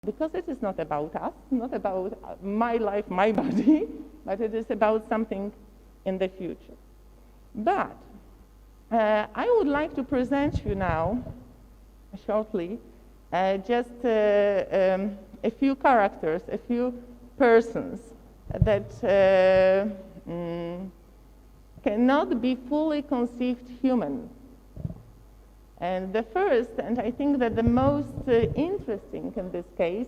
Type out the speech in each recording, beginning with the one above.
because it is not about us, not about my life, my body, but it is about something in the future. But I would like to present you now, shortly, just a few characters, a few persons that cannot be fully conceived human. And the first, and I think that the most interesting in this case,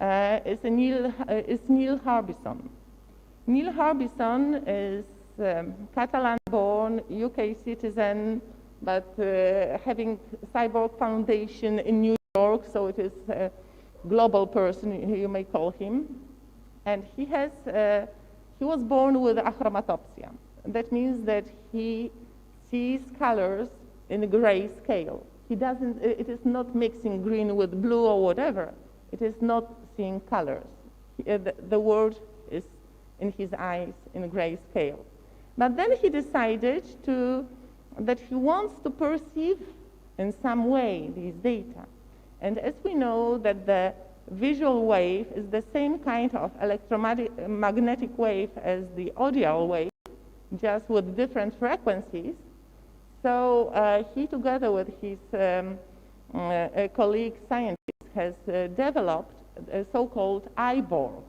is Neil Harbisson. Neil Harbisson is Catalan-born UK citizen, but having CYBORG Foundation in New York, so it is a global person, you may call him. And he was born with achromatopsia. That means that he sees colors in a gray scale. It is not mixing green with blue or whatever. It is not seeing colors. The world is in his eyes in a gray scale. But then he decided that he wants to perceive in some way these data. And as we know that the visual wave is the same kind of electromagnetic wave as the audio wave, just with different frequencies. So he, together with his colleague scientist, has developed a so-called CYBORG.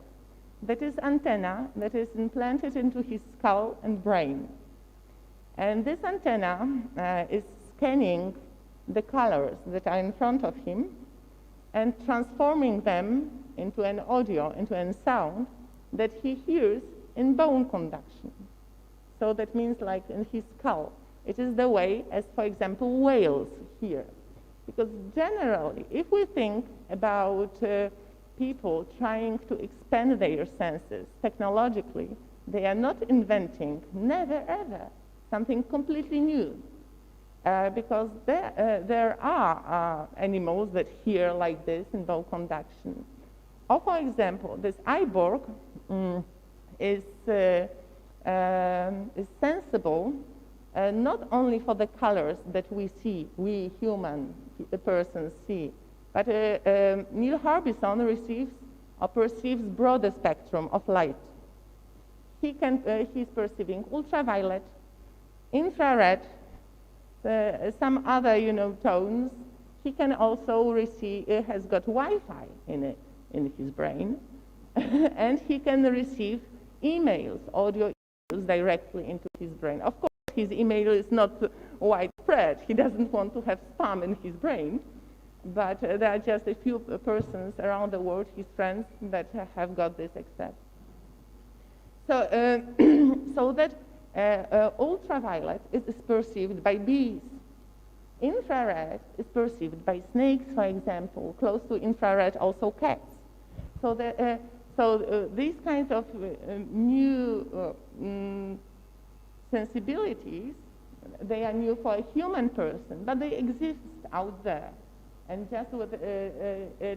That is antenna that is implanted into his skull and brain. And this antenna is scanning the colors that are in front of him and transforming them into an audio, into a sound that he hears in bone conduction. So that means like in his skull. It is the way as, for example, whales hear. Because generally, if we think about people trying to expand their senses technologically, they are not inventing, never ever, something completely new. Because there are animals that hear like this in bone conduction. Or for example, this CYBORG is sensible not only for the colors that we see, we human persons see, but Neil Harbisson receives or perceives broader spectrum of light. He's perceiving ultraviolet, infrared, some other, tones. He can also receive, has got Wi-Fi in his brain, and he can receive emails, audio emails directly into his brain. Of course, his email is not widespread. He doesn't want to have spam in his brain, but there are just a few persons around the world, his friends, that have got this access. So, so that ultraviolet is perceived by bees. Infrared is perceived by snakes, for example. Close to infrared, also cats. So, these kinds of new sensibilities, they are new for a human person, but they exist out there. And just with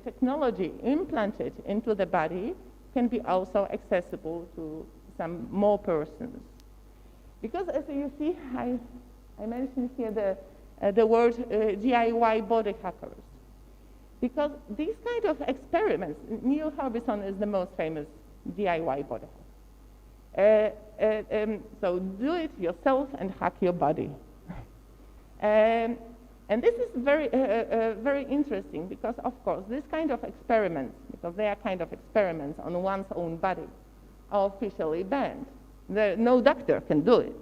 technology implanted into the body can be also accessible to some more persons. Because as you see, I mentioned here the word DIY body hackers. Because these kind of experiments, Neil Harbisson is the most famous DIY body hacker. So do it yourself and hack your body. And this is very, very interesting because, of course, this kind of experiments, because they are kind of experiments on one's own body, are officially banned. No doctor can do it.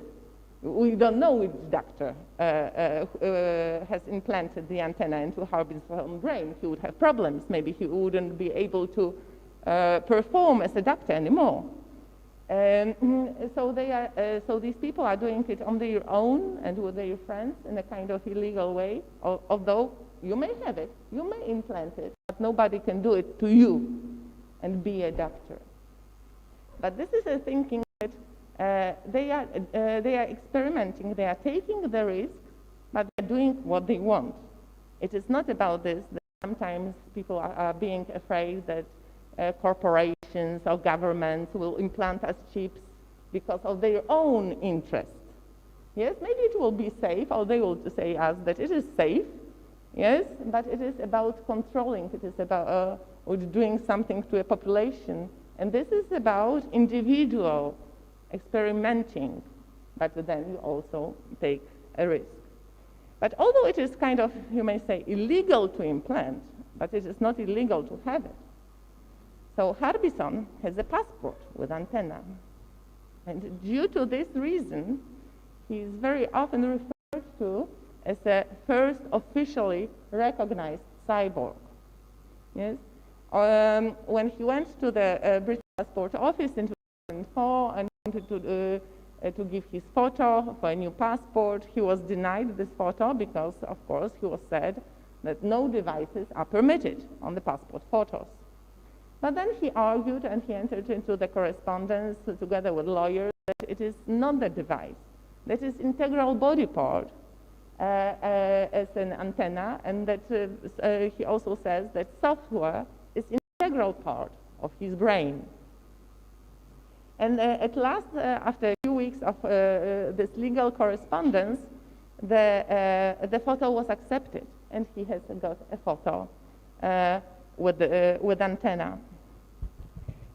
We don't know which doctor has implanted the antenna into Harbisson's brain. He would have problems. Maybe he wouldn't be able to perform as a doctor anymore. So these people are doing it on their own and with their friends in a kind of illegal way. Although you may have it, you may implant it, but nobody can do it to you and be a doctor. But this is a thinking that they are experimenting, they are taking the risk, but they're doing what they want. It is not about this that sometimes people are being afraid that corporations or governments will implant us chips because of their own interest. Yes, maybe it will be safe, or they will say us that it is safe, yes, but it is about controlling, it is about or doing something to a population. And this is about individual experimenting, but then you also take a risk. But although it is kind of, you may say, illegal to implant, but it is not illegal to have it. So Harbison has a passport with antenna. And due to this reason, he is very often referred to as the first officially recognized cyborg. Yes? When he went to the British Passport Office in 2004 and wanted to give his photo for a new passport, he was denied this photo because, of course, he was said that no devices are permitted on the passport photos. But then he argued and he entered into the correspondence together with lawyers that it is not the device, that is integral body part as an antenna, and that he also says that software is integral part of his brain. And at last, after a few weeks of this legal correspondence, the photo was accepted, and he has got a photo with antenna.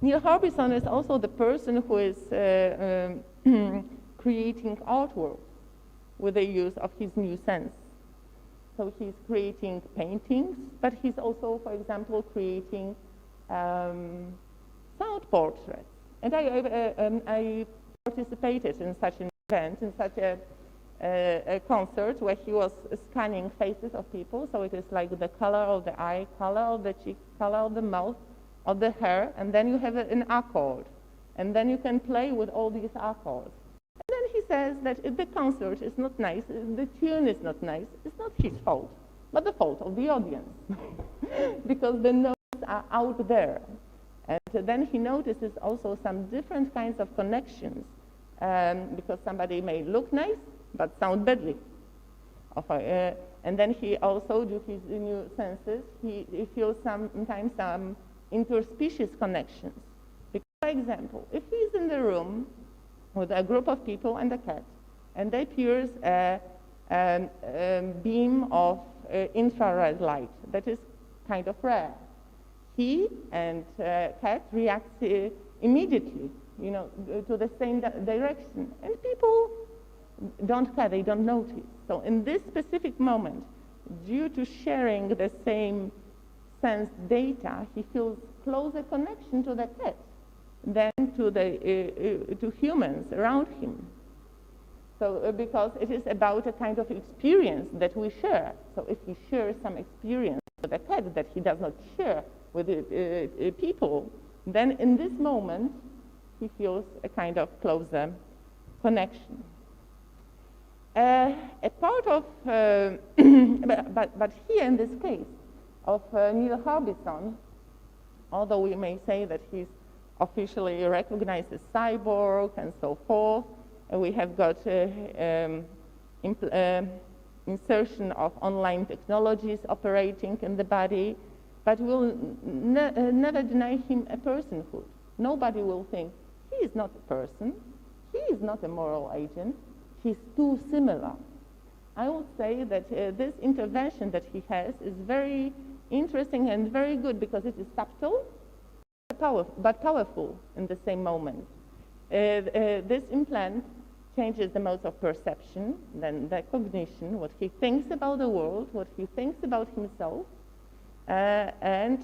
Neil Harbison is also the person who is creating artwork with the use of his new sense. So he's creating paintings, but he's also, for example, creating sound portraits. And I participated in such an event, in such a concert where he was scanning faces of people. So it is like the color of the eye, color of the cheek, color of the mouth, of the hair, and then you have an accord. And then you can play with all these accords. And then he says that if the concert is not nice, if the tune is not nice, it's not his fault, but the fault of the audience. Because the notes are out there. And then he notices also some different kinds of connections, because somebody may look nice, but sound badly. And then he also, due to his new senses, he feels sometimes some interspecies connections. Because, for example, if he's in the room with a group of people and a cat, and they pierce a beam of infrared light that is kind of rare, he and cat react immediately, to the same direction, and people don't care, they don't notice. So in this specific moment, due to sharing the same sense data, he feels closer connection to the cat than to humans around him. So because it is about a kind of experience that we share. So if he shares some experience with a cat that he does not share with people, then in this moment he feels a kind of closer connection. A part of, but here in this case of Neil Harbison, although we may say that he's officially recognized as cyborg and so forth, we have got insertion of online technologies operating in the body, but we'll never deny him a personhood. Nobody will think, he is not a person, he is not a moral agent, he's too similar. I would say that this intervention that he has is very interesting and very good because it is subtle, but powerful in the same moment. This implant changes the modes of perception, then the cognition, what he thinks about the world, what he thinks about himself, and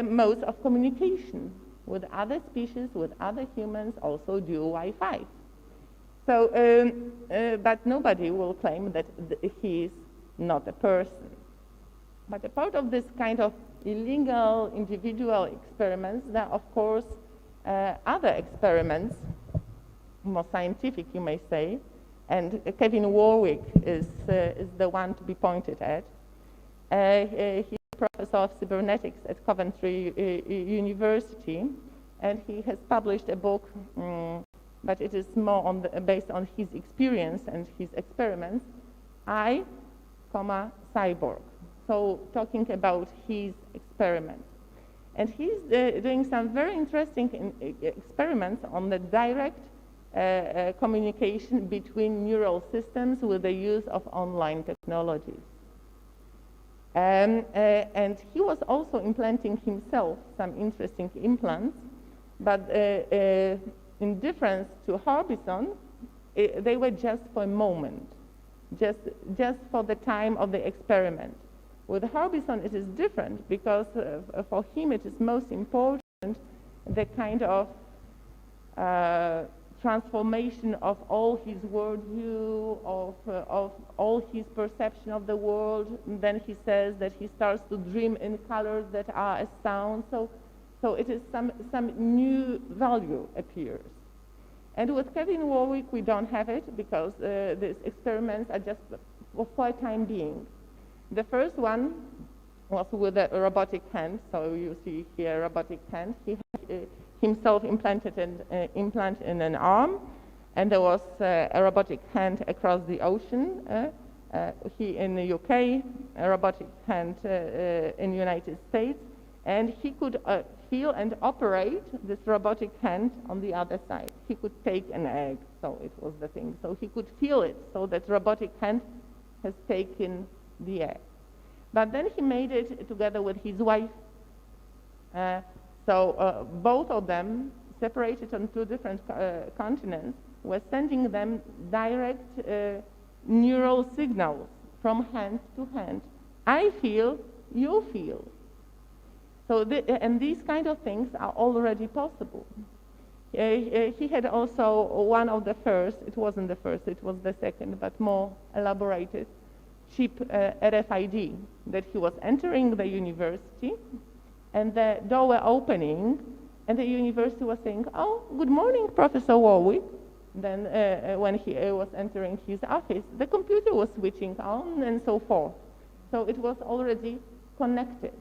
modes of communication with other species, with other humans, also due Wi-Fi. So, but nobody will claim that he is not a person. But a part of this kind of illegal individual experiments, there are of course other experiments, more scientific you may say, and Kevin Warwick is the one to be pointed at. He's a professor of cybernetics at Coventry University, and he has published a book, but it is more based on his experience and his experiments, I, Cyborg. So talking about his experiments. And he's doing some very interesting experiments on the direct communication between neural systems with the use of online technologies. And he was also implanting himself some interesting implants, but in difference to Harbison, they were just for a moment, just for the time of the experiment. With Harbison, it is different because for him it is most important the kind of transformation of all his worldview, of all his perception of the world. And then he says that he starts to dream in colors that are as sound. So it is some new value appears. And with Kevin Warwick, we don't have it because these experiments are just for a time being. The first one was with a robotic hand. So you see here a robotic hand. He himself implanted an implant in an arm, and there was a robotic hand across the ocean. He in the UK, a robotic hand in the United States, and he could feel and operate this robotic hand on the other side. He could take an egg, so it was the thing. So he could feel it, so that robotic hand has taken the egg. But then he made it together with his wife. So both of them, separated on two different continents, were sending them direct neural signals from hand to hand. I feel, you feel. So and these kind of things are already possible. He had also one of the first, it wasn't the first, it was the second, but more elaborated, chip RFID, that he was entering the university, and the door were opening, and the university was saying, "Oh, good morning, Professor Warwick." Then when he was entering his office, the computer was switching on and so forth. So it was already connected.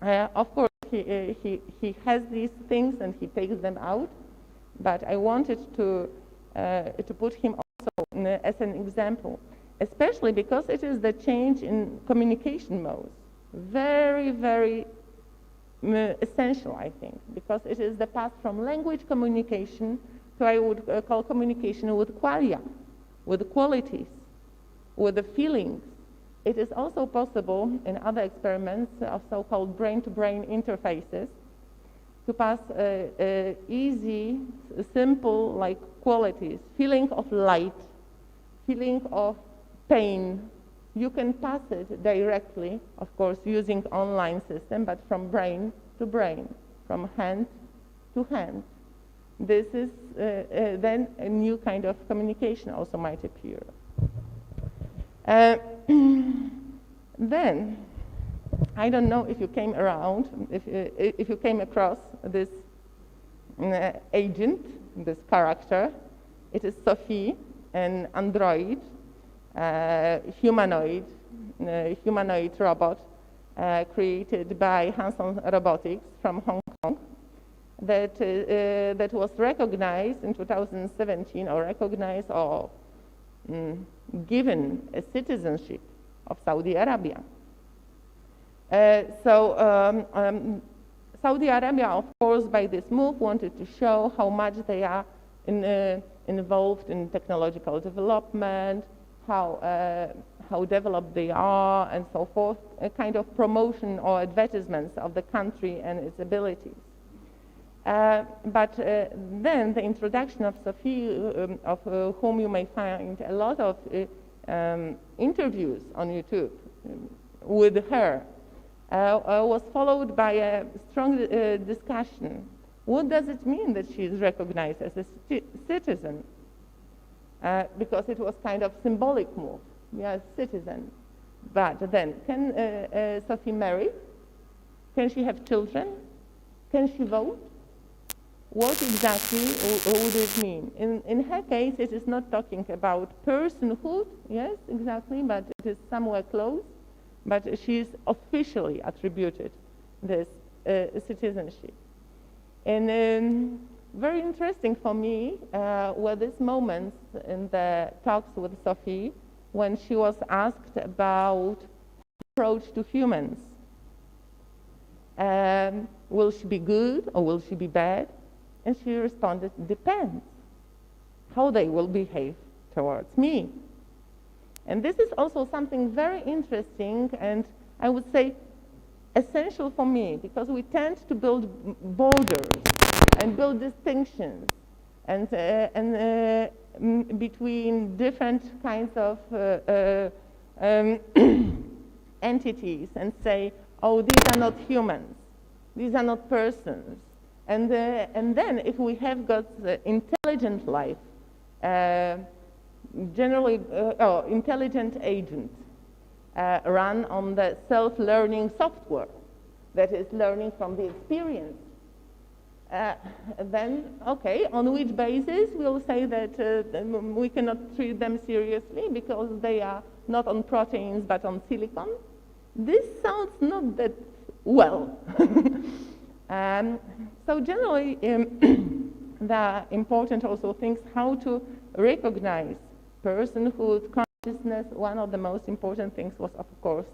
Of course, he has these things and he takes them out, but I wanted to put him also as an example, especially because it is the change in communication modes. Very, very essential, I think, because it is the path from language communication to, I would call, communication with qualia, with qualities, with the feelings. It is also possible in other experiments of so-called brain-to-brain interfaces to pass easy, simple, like qualities, feeling of light, feeling of pain. You can pass it directly, of course, using online system, but from brain to brain, from hand to hand. This is then a new kind of communication also might appear. Then, I don't know if you came around, if you came across this agent, this character. It is Sophie, an android, humanoid robot created by Hanson Robotics from Hong Kong that was recognized in 2017, or recognized or given a citizenship of Saudi Arabia. Saudi Arabia, of course, by this move wanted to show how much they are involved in technological development, how developed they are, and so forth, a kind of promotion or advertisements of the country and its abilities. But then the introduction of Sophie, of whom you may find a lot of interviews on YouTube with her, was followed by a strong discussion. What does it mean that she is recognized as a citizen? Because it was kind of symbolic move. Yes, citizen. But then, can Sophie marry? Can she have children? Can she vote? What exactly would it mean? In her case, it is not talking about personhood, yes, exactly, but it is somewhere close. But she is officially attributed this citizenship. And very interesting for me were these moments in the talks with Sophie when she was asked about approach to humans. Will she be good or will she be bad? And she responded, depends how they will behave towards me. And this is also something very interesting and I would say, essential for me, because we tend to build borders and build distinctions and between different kinds of entities and say, oh, these are not humans, these are not persons. And then if we have got intelligent life, generally, intelligent agent run on the self-learning software that is learning from the experience, then, okay, on which basis we'll say that we cannot treat them seriously because they are not on proteins but on silicon? This sounds not that well. So generally, there are important also things how to recognize personhood, consciousness. One of the most important things was, of course,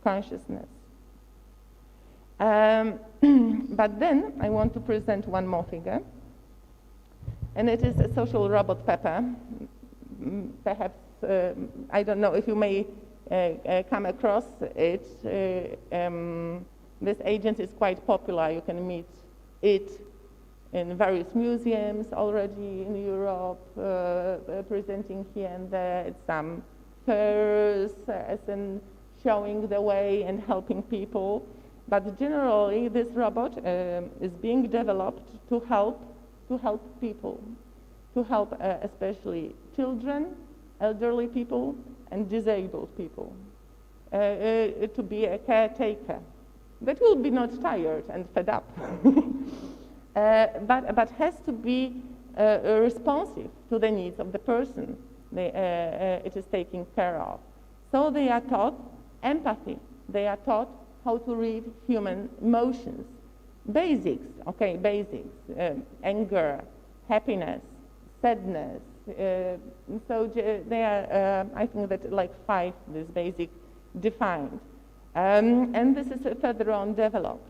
consciousness. But then I want to present one more figure, and it is a social robot Pepper. Perhaps, I don't know if you may come across it. This agent is quite popular. You can meet it in various museums already in Europe, presenting here and there at some fairs, as in showing the way and helping people. But generally, this robot is being developed to help people, to help especially children, elderly people, and disabled people, to be a caretaker that will be not tired and fed up, but has to be responsive to the needs of the person it is taking care of. So they are taught empathy. They are taught how to read human emotions. Basics, okay, basics, anger, happiness, sadness. So they are, I think that like 5, this basic defined. And this is further on developed.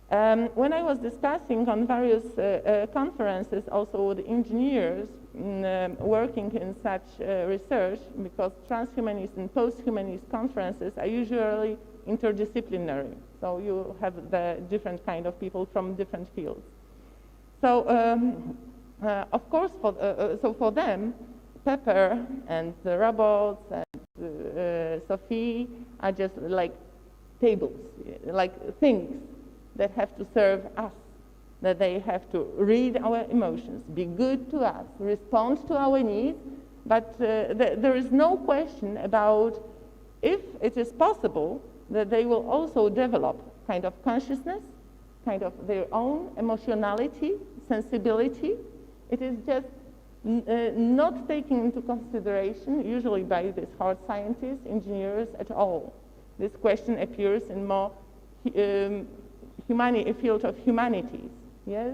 When I was discussing on various conferences also with engineers working in such research, because transhumanist and posthumanist conferences are usually interdisciplinary, so you have the different kind of people from different fields. So of course, for them, Pepper and the robots and Sophie are just like tables, like things that have to serve us, that they have to read our emotions, be good to us, respond to our needs, but there is no question about if it is possible that they will also develop kind of consciousness, kind of their own emotionality, sensibility. It is just not taken into consideration, usually by these hard scientists, engineers at all. This question appears in more field of humanities, yes,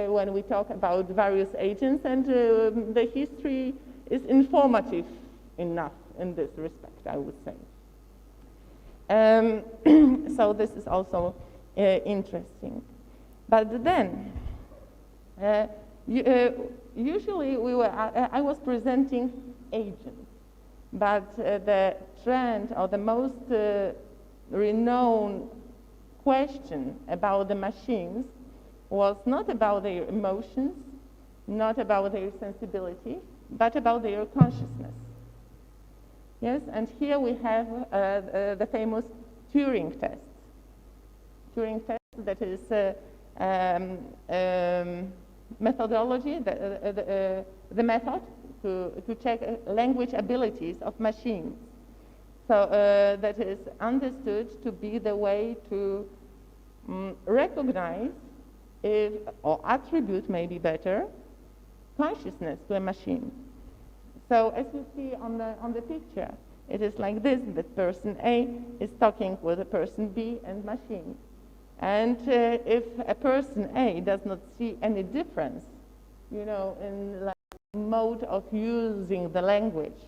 when we talk about various agents, and the history is informative enough in this respect, I would say. So this is also interesting. But then, usually I was presenting agents, but the trend or the most renowned question about the machines was not about their emotions, not about their sensibility, but about their consciousness. Yes, and here we have the famous Turing test. Turing test, that is methodology, the method to check language abilities of machines. So that is understood to be the way to recognize if, or attribute maybe better, consciousness to a machine. So as you see on the picture, it is like this, that person A is talking with a person B and machine. And if a person A does not see any difference, you know, in like mode of using the language,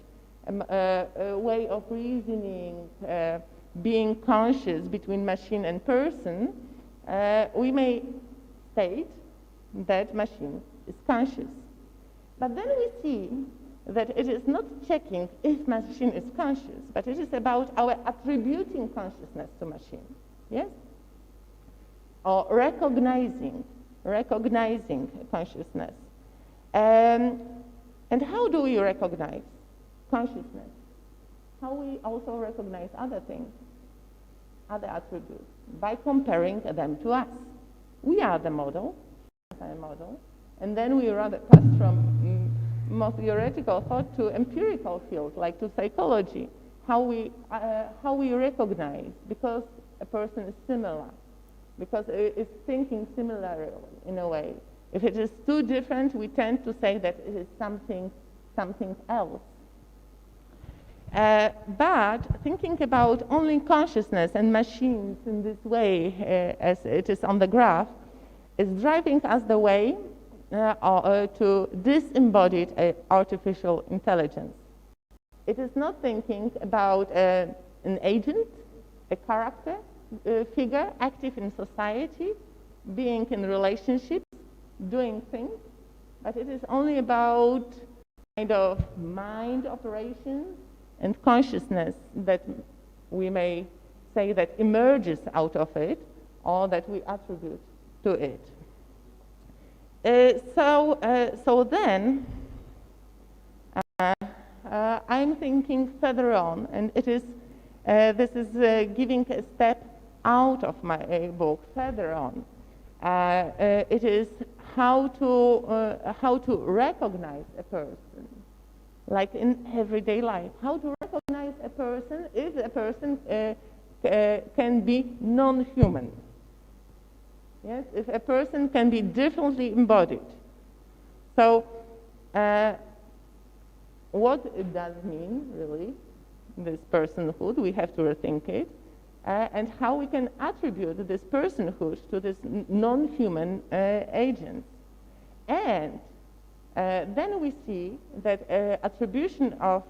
a way of reasoning, being conscious between machine and person, we may state that machine is conscious. But then we see that it is not checking if machine is conscious, but it is about our attributing consciousness to machine, yes? Or recognizing consciousness. And how do we recognize consciousness? How we also recognize other things, other attributes, by comparing them to us. We are the model, and then we rather pass from more theoretical thought to empirical field, like to psychology, how we recognize, because a person is similar, because it is thinking similarly in a way. If it is too different, we tend to say that it is something else. But thinking about only consciousness and machines in this way, as it is on the graph, is driving us the way to disembodied artificial intelligence. It is not thinking about an agent, a character, figure, active in society, being in relationships, doing things, but it is only about kind of mind operations and consciousness that we may say that emerges out of it, or that we attribute to it. So then, I'm thinking further on, and it is this is giving a step out of my book further on. It is how to recognize a person, like in everyday life. How to recognize a person if a person can be non-human. Yes, if a person can be differently embodied. So, what it does mean, really, this personhood, we have to rethink it, and how we can attribute this personhood to this non-human agent. And then we see that attribution of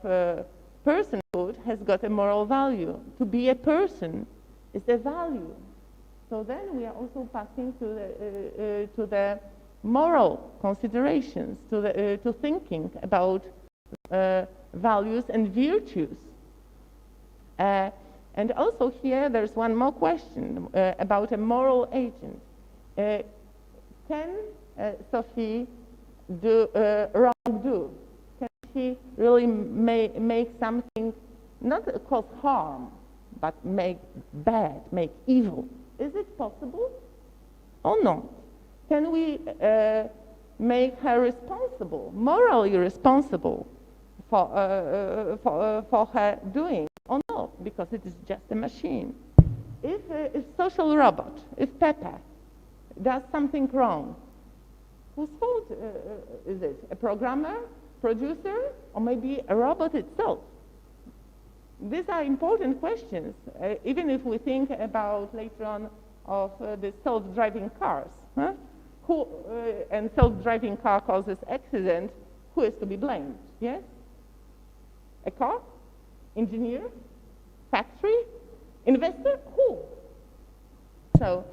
personhood has got a moral value. To be a person is a value. So then we are also passing to the moral considerations, to thinking about values and virtues. And also here there's one more question about a moral agent. Can Sophie wrong? Can she really make something, not cause harm, but make bad, make evil? Is it possible or not? Can we make her responsible, morally responsible for her doing or not? Because it is just a machine. If social robot, if Pepper does something wrong, whose fault is it? A programmer, producer, or maybe a robot itself? These are important questions, even if we think about later on of the self-driving cars. Huh? And self-driving car causes accident, who is to be blamed? Yes? A car? Engineer? Factory? Investor? Who? So,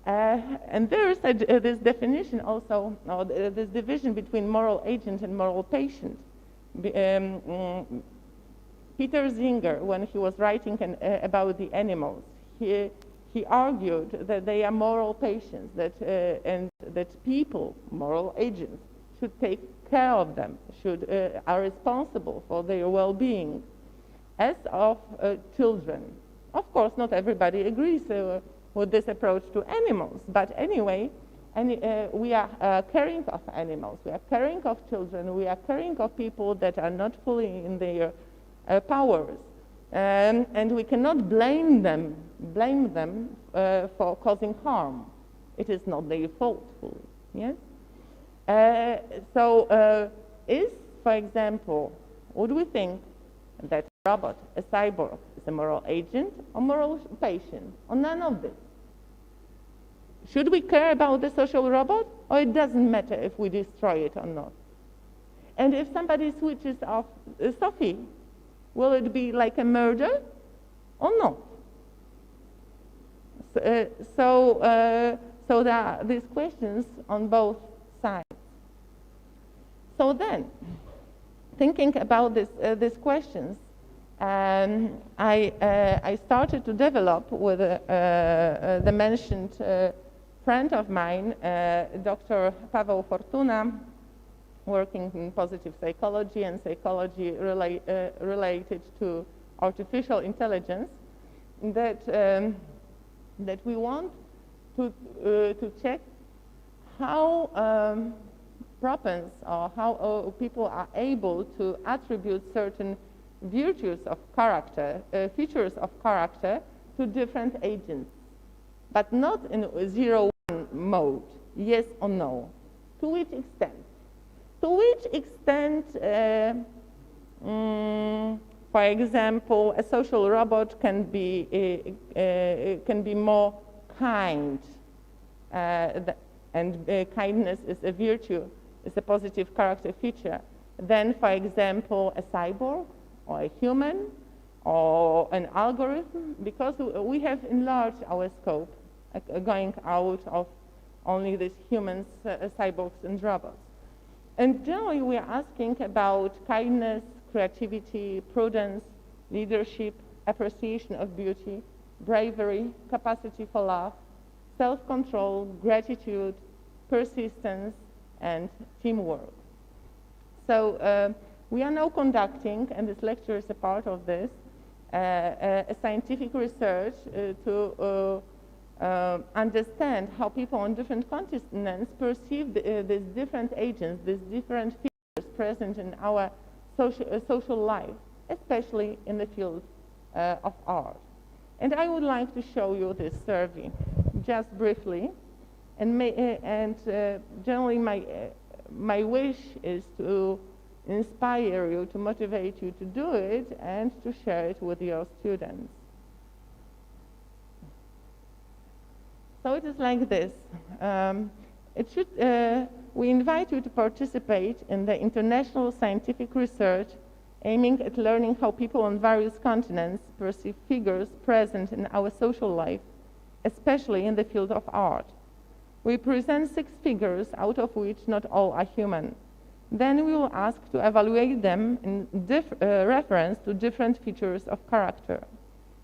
and there is this definition also, or this division between moral agent and moral patient. Peter Singer, when he was writing about the animals, he argued that they are moral patients, and that people, moral agents, should take care of them, are responsible for their well-being, as of children. Of course, not everybody agrees with this approach to animals, but anyway, we are caring of animals, we are caring of children, we are caring of people that are not fully in their powers, and we cannot blame them for causing harm. It is not their fault fully. Yes. Is, for example, would we think that a robot, a cyborg, is a moral agent or moral patient, or none of this? Should we care about the social robot, or it doesn't matter if we destroy it or not? And if somebody switches off Sophie, will it be like a murder or not? So there are these questions on both sides. So then, thinking about these questions, I started to develop with the mentioned friend of mine, Dr. Paweł Fortuna, working in positive psychology and psychology related to artificial intelligence, that we want to check how propense or how people are able to attribute certain virtues of character, features of character to different agents, but not in 0-1 mode, yes or no. To which extent? To which extent, for example, a social robot can be more kind, and kindness is a virtue, is a positive character feature, than, for example, a cyborg or a human or an algorithm, because we have enlarged our scope, going out of only these humans, cyborgs and robots. And generally we are asking about kindness, creativity, prudence, leadership, appreciation of beauty, bravery, capacity for love, self-control, gratitude, persistence, and teamwork. So we are now conducting, and this lecture is a part of this, a scientific research to understand how people on different continents perceive these different agents, these different features present in our social life, especially in the field of art. And I would like to show you this survey, just briefly. And generally my wish is to inspire you, to motivate you to do it, and to share it with your students. So it is like this. We invite you to participate in the international scientific research aiming at learning how people on various continents perceive figures present in our social life, especially in the field of art. We present 6 figures, out of which not all are human. Then we will ask to evaluate them in reference to different features of character.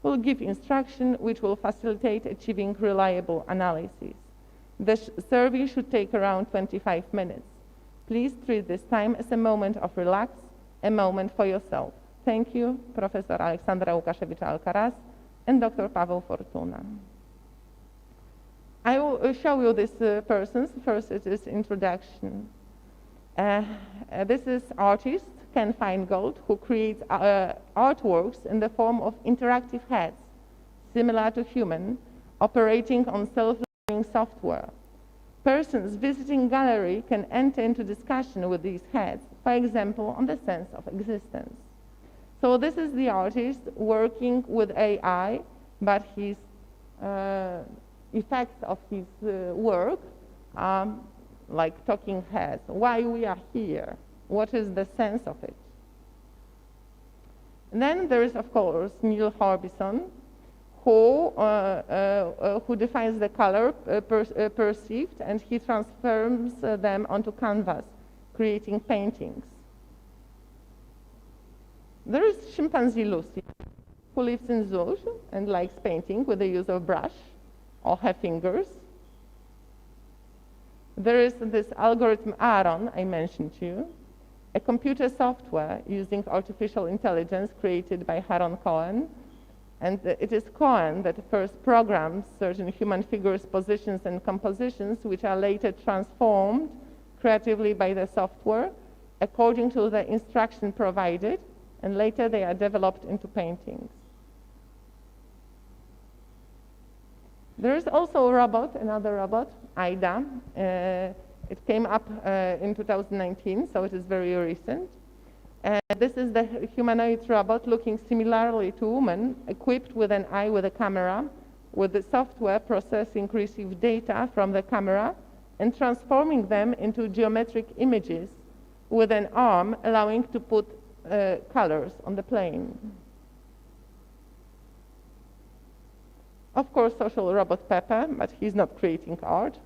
We'll give instruction which will facilitate achieving reliable analysis. The survey should take around 25 minutes. Please treat this time as a moment of relax, a moment for yourself. Thank you, Professor Aleksandra Lukaswewicz and Dr. Paweł Fortuna. I will show you these persons. First, it is introduction. This is artist Ken Feingold, who creates artworks in the form of interactive heads, similar to human, operating on self-learning software. Persons visiting gallery can enter into discussion with these heads, for example, on the sense of existence. So this is the artist working with AI, but his effects of his work like talking heads, why we are here, what is the sense of it. And then there is, of course, Neil Harbison, who defines the color perceived, and he transforms them onto canvas, creating paintings. There is chimpanzee Lucy, who lives in zoos and likes painting with the use of brush or her fingers. There is this algorithm Aaron I mentioned to you, a computer software using artificial intelligence created by Aaron Cohen. And it is Cohen that first programs certain human figures, positions, and compositions, which are later transformed creatively by the software according to the instruction provided, and later they are developed into paintings. There is also a robot, another robot, Ida. It came up in 2019, so it is very recent. This is the humanoid robot looking similarly to a woman, equipped with an eye with a camera, with the software processing received data from the camera and transforming them into geometric images with an arm allowing to put colors on the plane. Of course, social robot Pepper, but he's not creating art.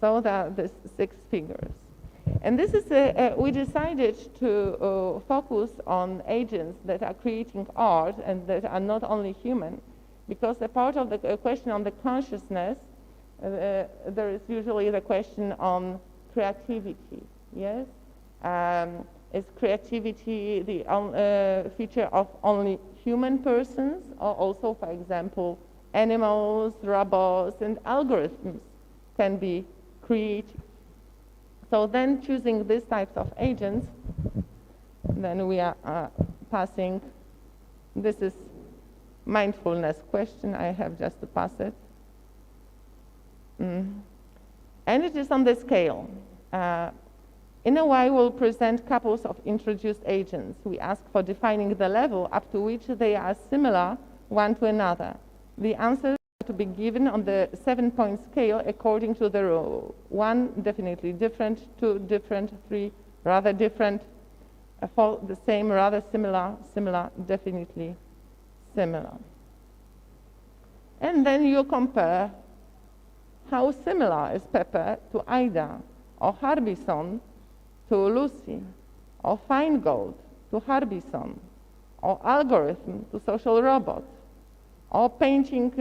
So there are these 6 figures. And this is, we decided to focus on agents that are creating art and that are not only human, because a part of the question on the consciousness, there is usually the question on creativity, yes? Is creativity the feature of only human persons, or also, for example, animals, robots, and algorithms can be creative? So then choosing these types of agents, then we are passing, this is mindfulness question, I have just to pass it. And it is on the scale. In a while, we'll present couples of introduced agents. We ask for defining the level up to which they are similar one to another. The answers are to be given on the 7-point scale according to the rule. 1, definitely different, 2, different, 3, rather different, 4, the same, rather similar, similar, definitely similar. And then you compare how similar is Pepper to Ida, or Harbison to Lucy, or Feingold to Harbison, or algorithm to social robot, or painting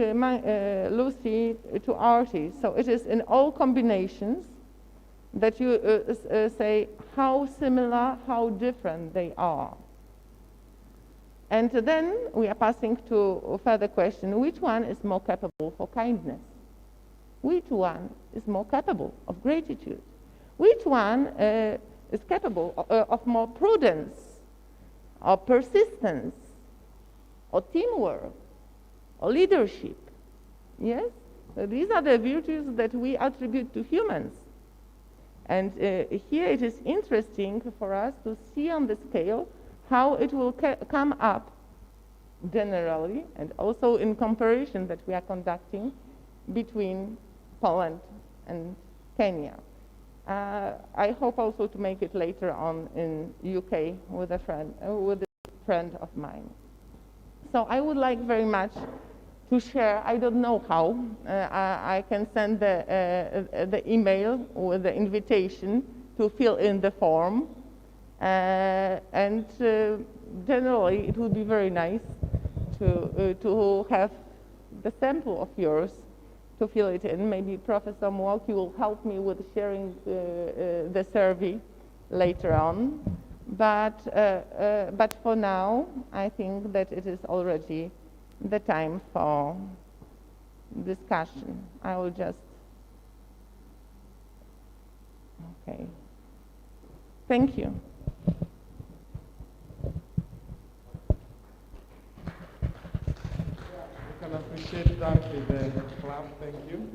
Lucy to artist. So it is in all combinations that you say how similar, how different they are. And then we are passing to a further question, which one is more capable for kindness? Which one is more capable of gratitude? Which one is capable of more prudence, or persistence, or teamwork, or leadership? Yes? So these are the virtues that we attribute to humans. And here it is interesting for us to see on the scale how it will come up generally, and also in comparison that we are conducting between Poland and Kenya. I hope also to make it later on in UK with a friend of mine. So I would like very much to share. I don't know how. I can send the email with the invitation to fill in the form. And generally, it would be very nice to have the sample of yours to fill it in. Maybe Professor Mwalki will help me with sharing the survey later on. But for now, I think that it is already the time for discussion. I will just, okay. Thank you. We can appreciate that with the clap. Thank you.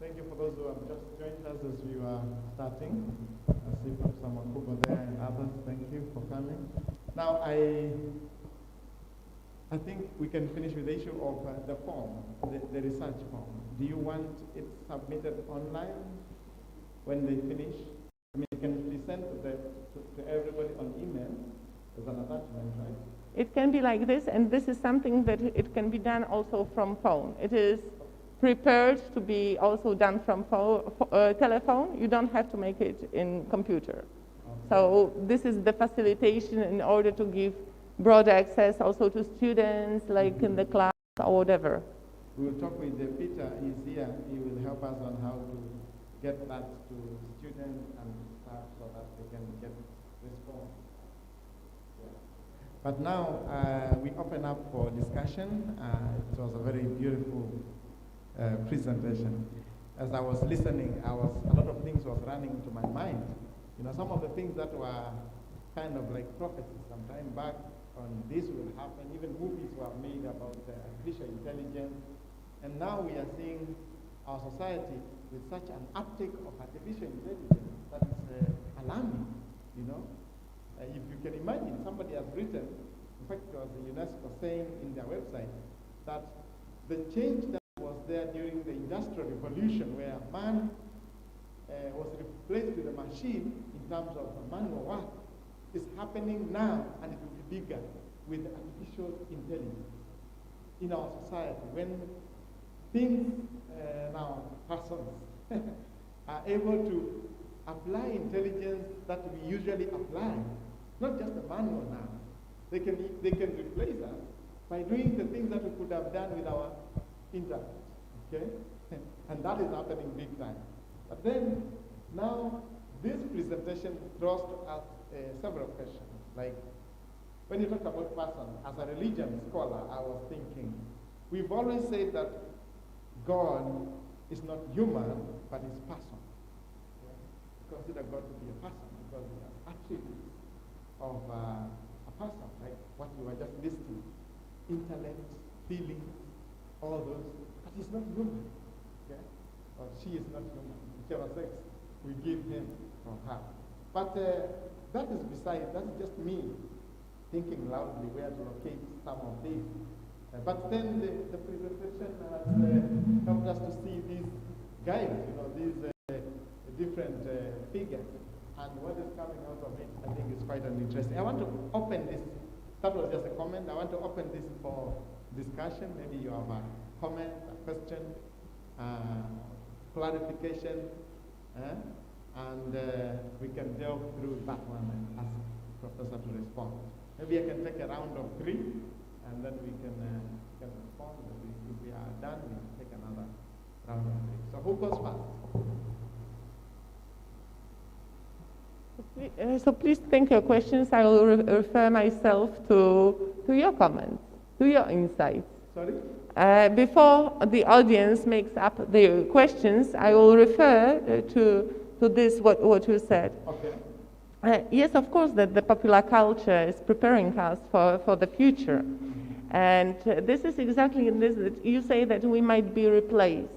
Thank you for those who have just joined us as we are starting. I see Professor Makubo there and others. Thank you for coming. Now, I think we can finish with the issue of the form, the research form. Do you want it submitted online when they finish? I mean, it can be sent to everybody on email as an attachment, right? It can be like this, and this is something that it can be done also from phone. It is prepared to be also done from telephone. You don't have to make it in computer. Okay. So this is the facilitation in order to give broad access also to students, like in the class or whatever. We will talk with Peter. He's here. He will help us on how to get that to students and staff so that they can get response. Yeah. But now we open up for discussion. It was a very beautiful presentation. As I was listening, a lot of things was running into my mind. You know, some of the things that were kind of like prophecies some time back on this will happen. Even movies were made about artificial intelligence. And now we are seeing our society with such an uptake of artificial intelligence that is alarming, you know. If you can imagine, somebody has written, in fact it was the UNESCO saying in their website, that the change that was there during the Industrial Revolution, where man was replaced with a machine in terms of manual work, is happening now, and it will be bigger with artificial intelligence in our society. When things now, persons, are able to apply intelligence that we usually apply, not just a manual now. They can replace us by doing the things that we could have done with our intellect, okay? And that is happening big time. But then, now, this presentation throws to us several questions. Like, when you talk about person, as a religion scholar, I was thinking, we've always said that God is not human, but is person. We consider God to be a person because he has attributes of a person, like what you were just listing. Intellect, feelings, all those, but he's not human. Okay? Or she is not human, whichever sex we give him or her. But that is beside, that's just me thinking loudly where to locate some of these. But then the presentation has helped us to see these guides, these different figures. And what is coming out of it, I think is quite an interesting. I want to open this. That was just a comment. I want to open this for discussion. Maybe you have a comment, a question, clarification, and we can delve through that one and ask the professor to respond. Maybe I can take a round of 3, and then we can respond. If we are done, we can take another round of 3. So who goes first? So please think your questions. I will refer myself to your comments, to your insights. Sorry? Before the audience makes up their questions, I will refer to this, what you said. Okay. Yes, of course, that the popular culture is preparing us for the future. And this is exactly in this, that you say that we might be replaced.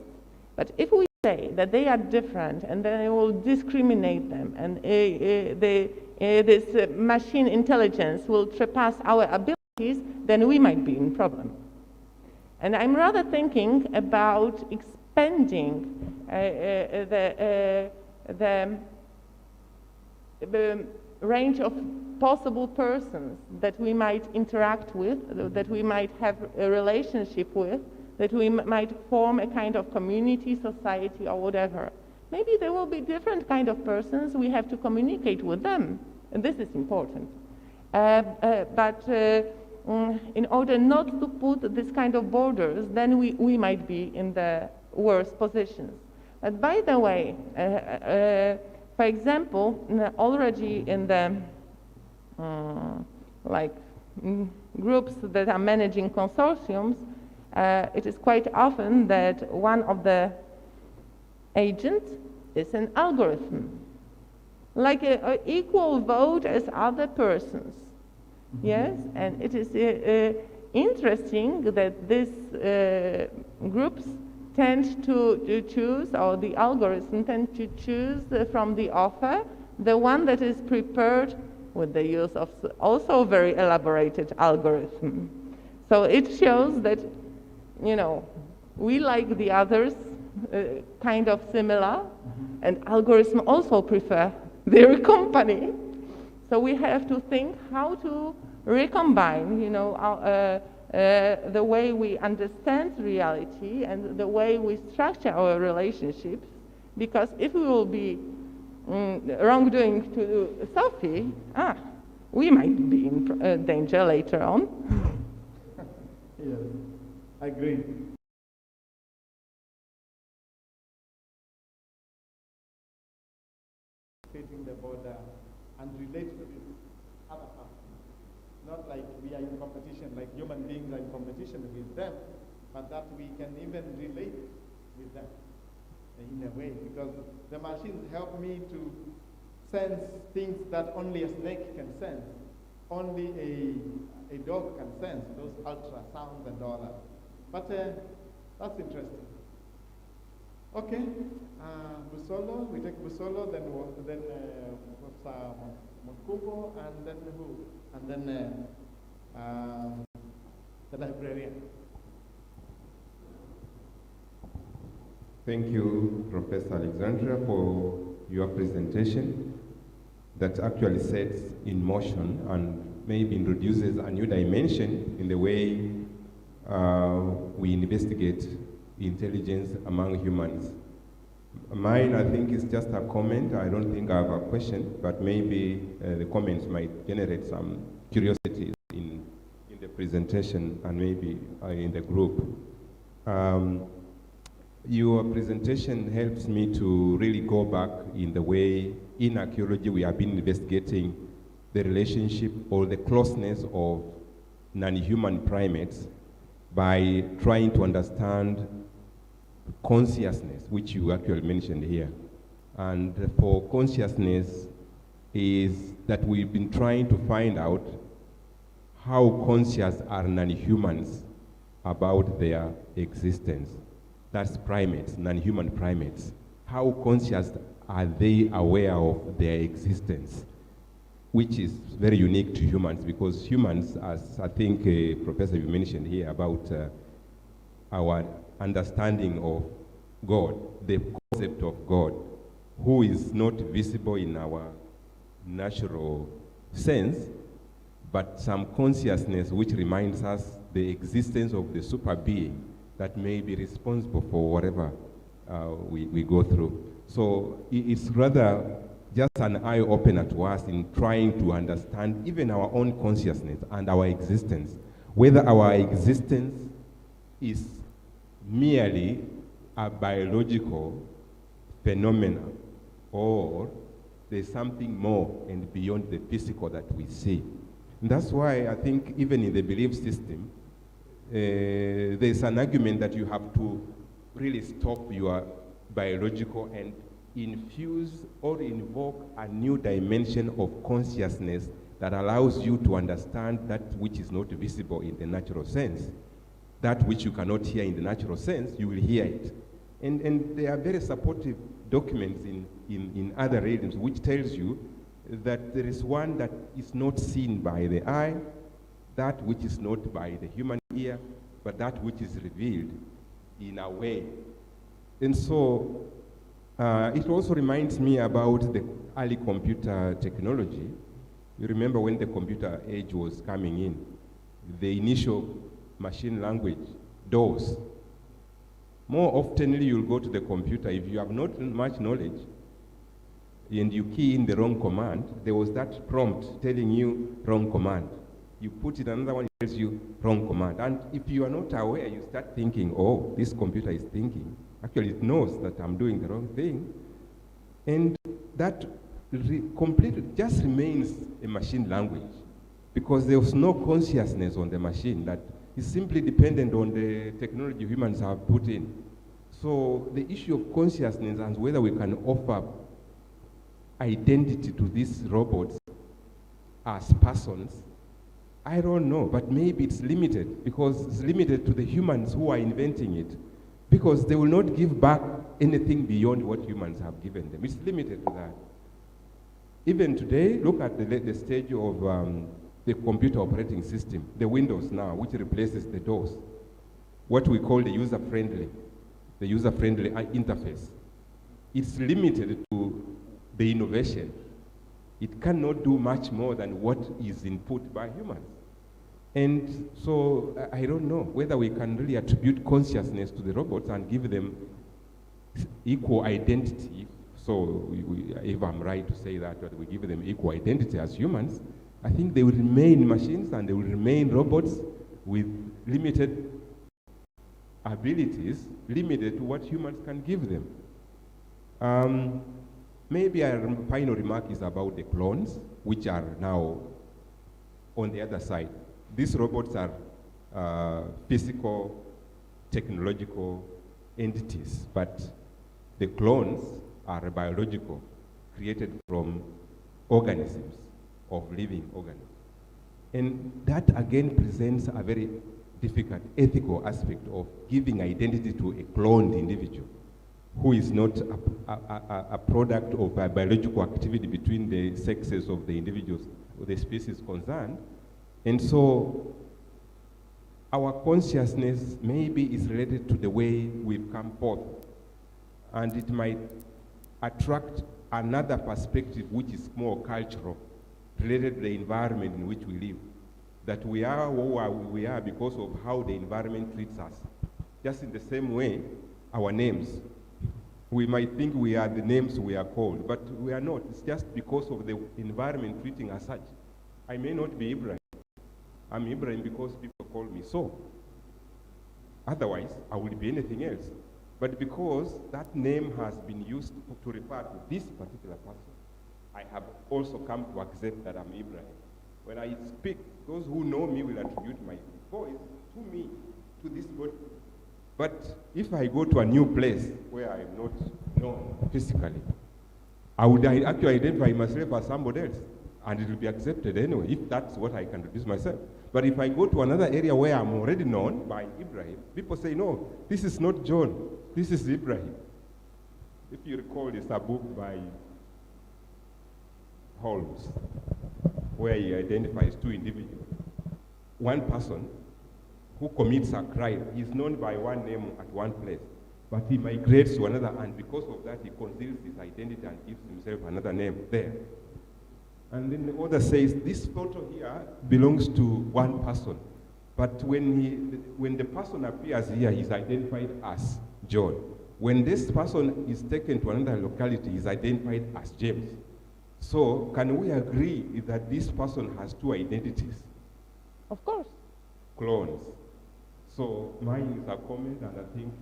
But if we say that they are different and then it will discriminate them and this machine intelligence will surpass our abilities, then we might be in problem. And I'm rather thinking about expanding the range of possible persons that we might interact with, that we might have a relationship with, that we might form a kind of community, society, or whatever. Maybe there will be different kind of persons. We have to communicate with them, and this is important. But in order not to put this kind of borders, then we might be in the worst positions. But by the way, for example, already in the groups that are managing consortiums, it is quite often that one of the agents is an algorithm, like an equal vote as other persons. Yes, and it is interesting that these groups tend to choose, or the algorithm tend to choose from the offer, the one that is prepared with the use of also very elaborated algorithm. So it shows that, we like the others, kind of similar, and algorithms also prefer their company. So we have to think how to recombine, the way we understand reality and the way we structure our relationships, because if we will be wrongdoing to Sophie, we might be in danger later on. Yes, I agree. Facing the border and relate to this other person. Not like we are in competition, like human beings are in competition with them, but that we can even relate with them in a way, because the machines help me to sense things that only a snake can sense, only a dog can sense, those ultrasounds and all that. But that's interesting. Okay, Busolo, we take Busolo, then Mokubo, and then who? And then the librarian. Thank you, Professor Aleksandra, for your presentation that actually sets in motion and maybe introduces a new dimension in the way we investigate intelligence among humans. Mine, I think, is just a comment. I don't think I have a question, but maybe the comments might generate some curiosity in the presentation and maybe in the group. Your presentation helps me to really go back in the way in archaeology we have been investigating the relationship or the closeness of non-human primates by trying to understand consciousness, which you actually mentioned here. And for consciousness is that we've been trying to find out how conscious are non-humans about their existence. That's primates, non-human primates. How conscious are they aware of their existence? Which is very unique to humans, because humans, as I think Professor you mentioned here about our understanding of God, the concept of God, who is not visible in our natural sense, but some consciousness which reminds us the existence of the super being that may be responsible for whatever we go through. So it's rather just an eye-opener to us in trying to understand even our own consciousness and our existence, whether our existence is merely a biological phenomenon or there's something more and beyond the physical that we see. And that's why I think even in the belief system, there's an argument that you have to really stop your biological and infuse or invoke a new dimension of consciousness that allows you to understand that which is not visible in the natural sense. That which you cannot hear in the natural sense, you will hear it. And there are very supportive documents in other realms which tells you that there is one that is not seen by the eye, that which is not by the human ear, but that which is revealed in a way. And so it also reminds me about the early computer technology. You remember when the computer age was coming in, the initial machine language, DOS. More oftenly, you'll go to the computer. If you have not much knowledge and you key in the wrong command, there was that prompt telling you wrong command. You put in another one, it tells you wrong command. And if you are not aware, you start thinking, oh, this computer is thinking. Actually, it knows that I'm doing the wrong thing. And that completely just remains a machine language because there was no consciousness on the machine that is simply dependent on the technology humans have put in. So the issue of consciousness and whether we can offer identity to these robots as persons, I don't know, but maybe it's limited because it's limited to the humans who are inventing it because they will not give back anything beyond what humans have given them. It's limited to that. Even today, look at the stage of the computer operating system, the Windows now, which replaces the DOS, what we call the user-friendly interface. It's limited to the innovation. It cannot do much more than what is input by humans. And so I don't know whether we can really attribute consciousness to the robots and give them equal identity. So if I'm right to say that we give them equal identity as humans, I think they will remain machines and they will remain robots with limited abilities, limited to what humans can give them. Maybe a final remark is about the clones, which are now on the other side. These robots are physical, technological entities, but the clones are biological, created from organisms, of living organisms. And that again presents a very difficult ethical aspect of giving identity to a cloned individual who is not a product of a biological activity between the sexes of the individuals or the species concerned. And so our consciousness maybe is related to the way we've come forth, and it might attract another perspective which is more cultural, related to the environment in which we live, that we are who we are because of how the environment treats us. Just in the same way, our names. We might think we are the names we are called, but we are not. It's just because of the environment treating us such. I may not be Ibrahim. I'm Ibrahim because people call me so. Otherwise, I would be anything else. But because that name has been used to refer to this particular person, I have also come to accept that I'm Ibrahim. When I speak, those who know me will attribute my voice to me, to this body. But if I go to a new place where I am not known physically, I would actually identify myself as somebody else, and it will be accepted anyway, if that's what I can introduce myself. But if I go to another area where I'm already known by Ibrahim, people say, no, this is not John, this is Ibrahim. If you recall, it's a book by Holmes, where he identifies two individuals. One person who commits a crime is known by one name at one place, but he migrates to another, and because of that, he conceals his identity and gives himself another name there. And then the other says, this photo here belongs to one person, but when the person appears here, he's identified as John. When this person is taken to another locality, he's identified as James. So can we agree that this person has two identities? Of course. Clones. So mine is a comment, and I think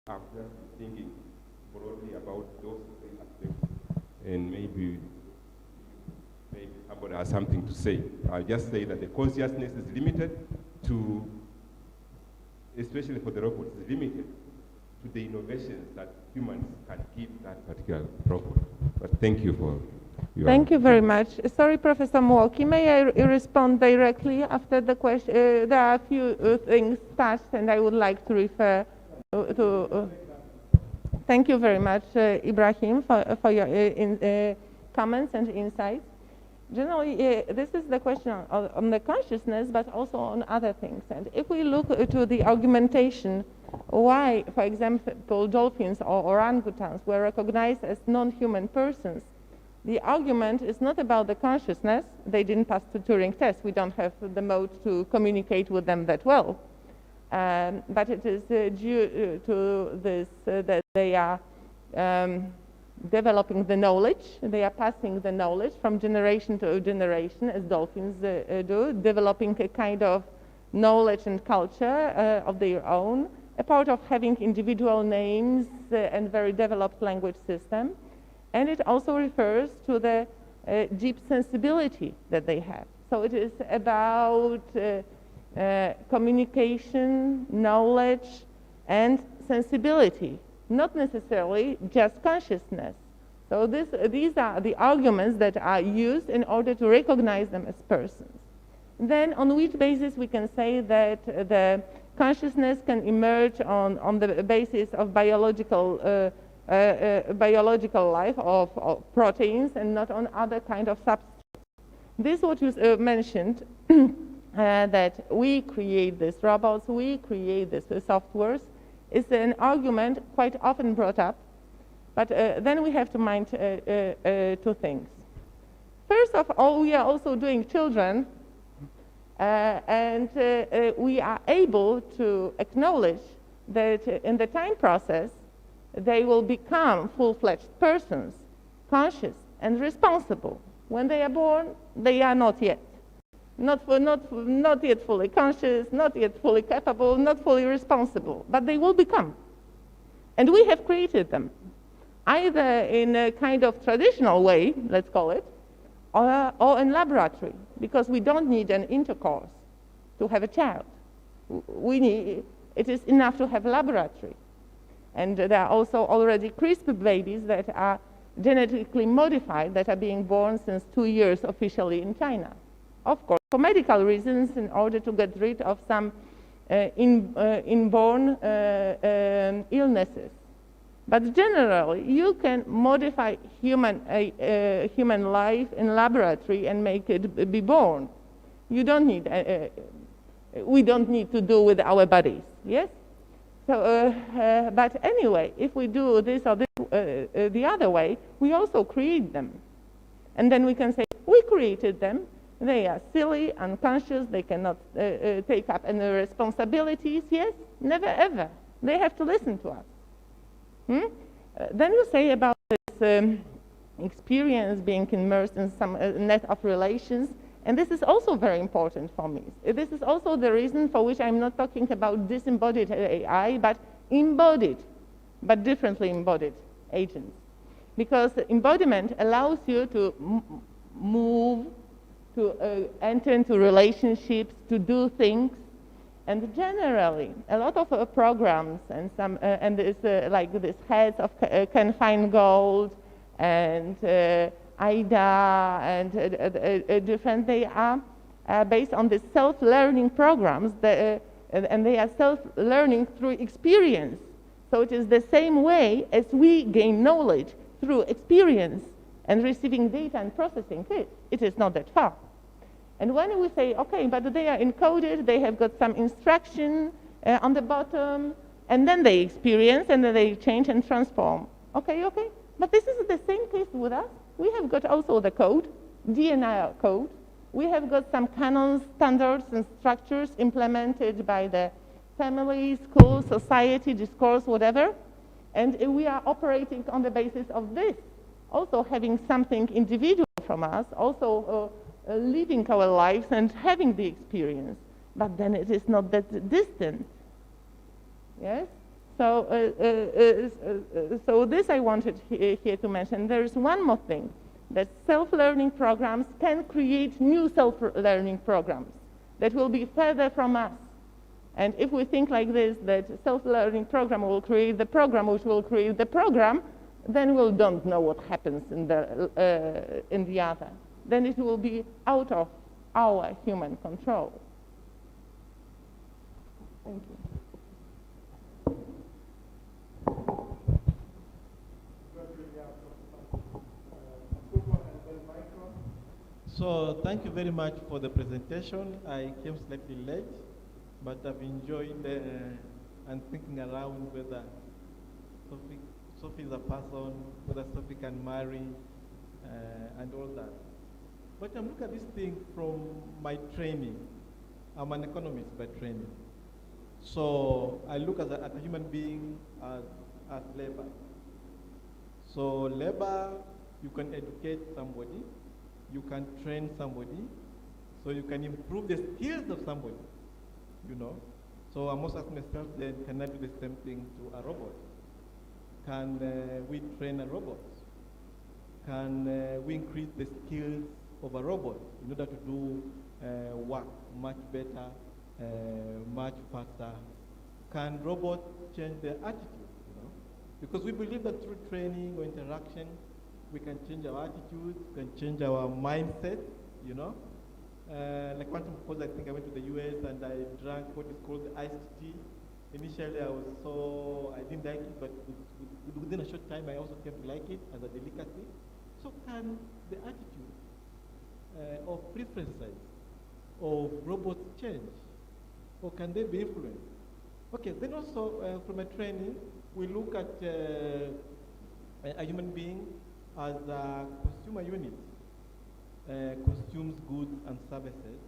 I've just been thinking broadly about those three aspects, and maybe somebody has something to say. I'll just say that the consciousness is limited to, especially for the robots, is limited to the innovations that humans can give that particular robot. But thank you for your... Thank you very much. Sorry, Professor Mwalki, may I respond directly after the question? There are a few things touched, and I would like to refer to... Thank you very much, Ibrahim, for your comments and insights. Generally, this is the question on the consciousness, but also on other things. And if we look to the argumentation, why, for example, dolphins or orangutans were recognized as non-human persons, the argument is not about the consciousness. They didn't pass the Turing test. We don't have the mode to communicate with them that well. But it is due to this that they are developing the knowledge. They are passing the knowledge from generation to generation, as dolphins do, developing a kind of knowledge and culture of their own, a part of having individual names and very developed language system. And it also refers to the deep sensibility that they have. So it is about communication, knowledge, and sensibility, not necessarily just consciousness. So these are the arguments that are used in order to recognize them as persons. Then on which basis we can say that the consciousness can emerge on the basis of biological life of proteins and not on other kind of substrates. This what you mentioned, that we create these robots, we create these softwares, is an argument quite often brought up. But then we have to mind two things. First of all, we are also doing children, and we are able to acknowledge that in the time process, they will become full-fledged persons, conscious and responsible. When they are born, they are not yet. Not yet fully conscious, not yet fully capable, not fully responsible, but they will become. And we have created them, either in a kind of traditional way, let's call it, or in laboratory, because we don't need an intercourse to have a child. It is enough to have a laboratory. And there are also already CRISPR babies that are genetically modified, that are being born since 2 years officially in China. Of course, for medical reasons, in order to get rid of some inborn illnesses. But generally, you can modify human life in laboratory and make it be born. You don't need, we don't need to do with our bodies, yes? So, but anyway, if we do this or this, the other way, we also create them. And then we can say, we created them. They are silly, unconscious, they cannot take up any responsibilities. Yes, never ever. They have to listen to us. Then you say about this experience being immersed in some net of relations, and this is also very important for me. This is also the reason for which I'm not talking about disembodied AI, but embodied, but differently embodied agents. Because embodiment allows you to move, to enter into relationships, to do things. And generally, a lot of programs and some and it's like this heads of Can Find Gold and IDA and different, they are based on the self-learning programs and they are self-learning through experience. So it is the same way as we gain knowledge through experience and receiving data and processing it. It is not that far. And when we say, okay, but they are encoded, they have got some instruction on the bottom, and then they experience, and then they change and transform. Okay, okay. But this is the same case with us. We have got also the code, DNA code. We have got some canons, standards, and structures implemented by the family, school, society, discourse, whatever. And we are operating on the basis of this. Also having something individual from us, also living our lives and having the experience, but then it is not that distant. Yes? So, so this I wanted here to mention. There is one more thing, that self-learning programs can create new self-learning programs that will be further from us. And if we think like this, that self-learning program will create the program which will create the program, then we don't know what happens in the other. Then it will be out of our human control. Thank you. So thank you very much for the presentation. I came slightly late, but I've enjoyed and thinking around whether Sophie is a person, whether Sophie can marry, and all that. But I'm looking at this thing from my training. I'm an economist by training. So I look at a human being as labor. So labor, you can educate somebody, you can train somebody, so you can improve the skills of somebody, you know. So I must ask myself then, can I do the same thing to a robot? Can we train a robot? Can we increase the skills of a robot in order to do work much better, much faster? Can robots change their attitude? You know? Because we believe that through training or interaction, we can change our attitudes, we can change our mindset, you know. Like one time, because I think I went to the US and I drank what is called the iced tea. Initially, I didn't like it, but within a short time, I also came to like it as a delicacy. So can the attitude of preferences of robots change? Or can they be influenced? Okay, then also from a training, we look at a human being as a consumer unit, consumes goods and services,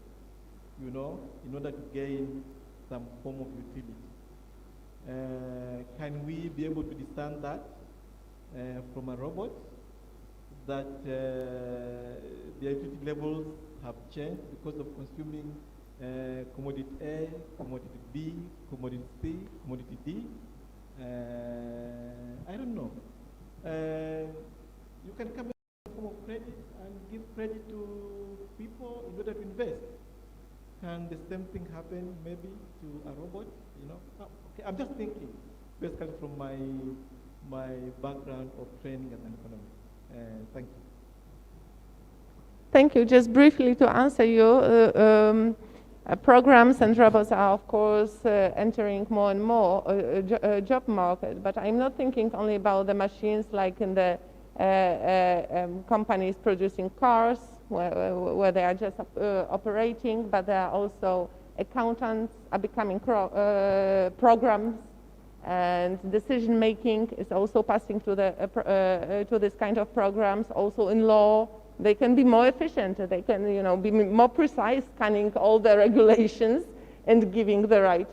you know, in order to gain some form of utility. Can we be able to discern that from a robot, that the utility levels have changed because of consuming commodity A, commodity B, commodity C, commodity D? I don't know. You can come in a form of credit and give credit to people in order to invest. Can the same thing happen maybe to a robot? You know, okay, I'm just thinking, basically from my background of training as an economist. Thank you. Thank you. Just briefly to answer you, programs and robots are, of course, entering more and more job market. But I'm not thinking only about the machines like in the companies producing cars, where they are just operating, but there are also accountants are becoming programs, and decision making is also passing to this kind of programs. Also in law, they can be more efficient. They can, you know, be more precise, scanning all the regulations and giving the right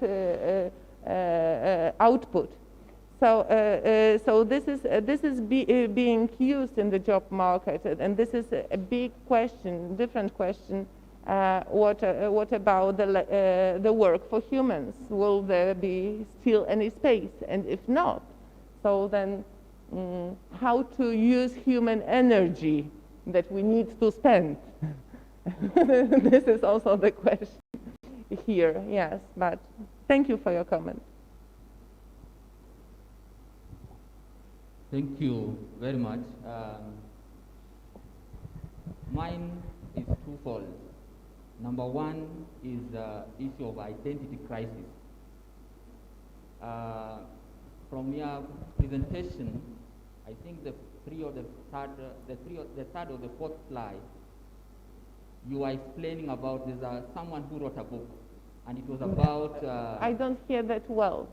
output. So this is being used in the job market, and this is a big question, different question. What about the work for humans? Will there be still any space? And if not, so then how to use human energy that we need to spend? This is also the question here. Yes, but thank you for your comment. Thank you very much. Mine is twofold. Number one is the issue of identity crisis. From your presentation, I think the third or the fourth slide, you are explaining about there's someone who wrote a book, and it was about. I don't hear that well.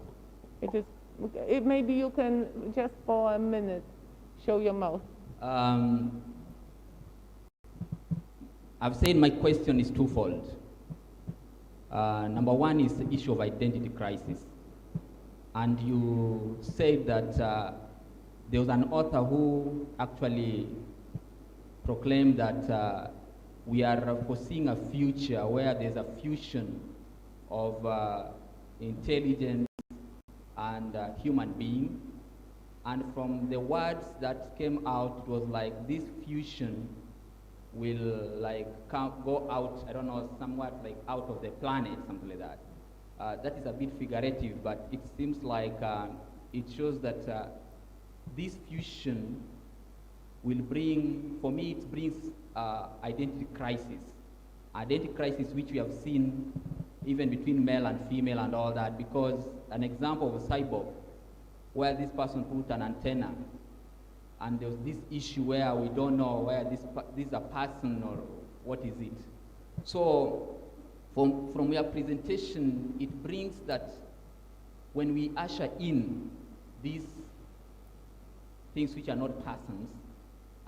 Maybe you can just for a minute show your mouth. I've said my question is twofold. Number one is the issue of identity crisis. And you said that there was an author who actually proclaimed that we are foreseeing a future where there's a fusion of intelligence and human being. And from the words that came out, it was like this fusion will like go out, I don't know, somewhat like out of the planet, something like that. That is a bit figurative, but it seems like it shows that this fusion will bring, for me, it brings identity crisis. Identity crisis which we have seen even between male and female and all that, because an example of a cyborg, where this person put an antenna, and there was this issue where we don't know where this is a person or what is it. So from your presentation, it brings that when we usher in these things which are not persons,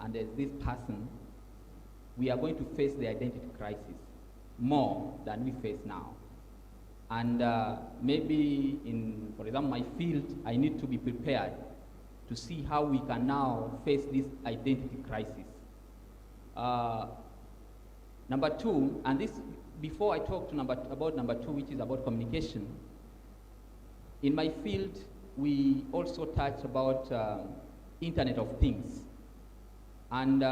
and there's this person, we are going to face the identity crisis more than we face now. And maybe in, for example, my field, I need to be prepared to see how we can now face this identity crisis. Number two, and this, before I talk to about number two, which is about communication, in my field, we also touch about Internet of Things. And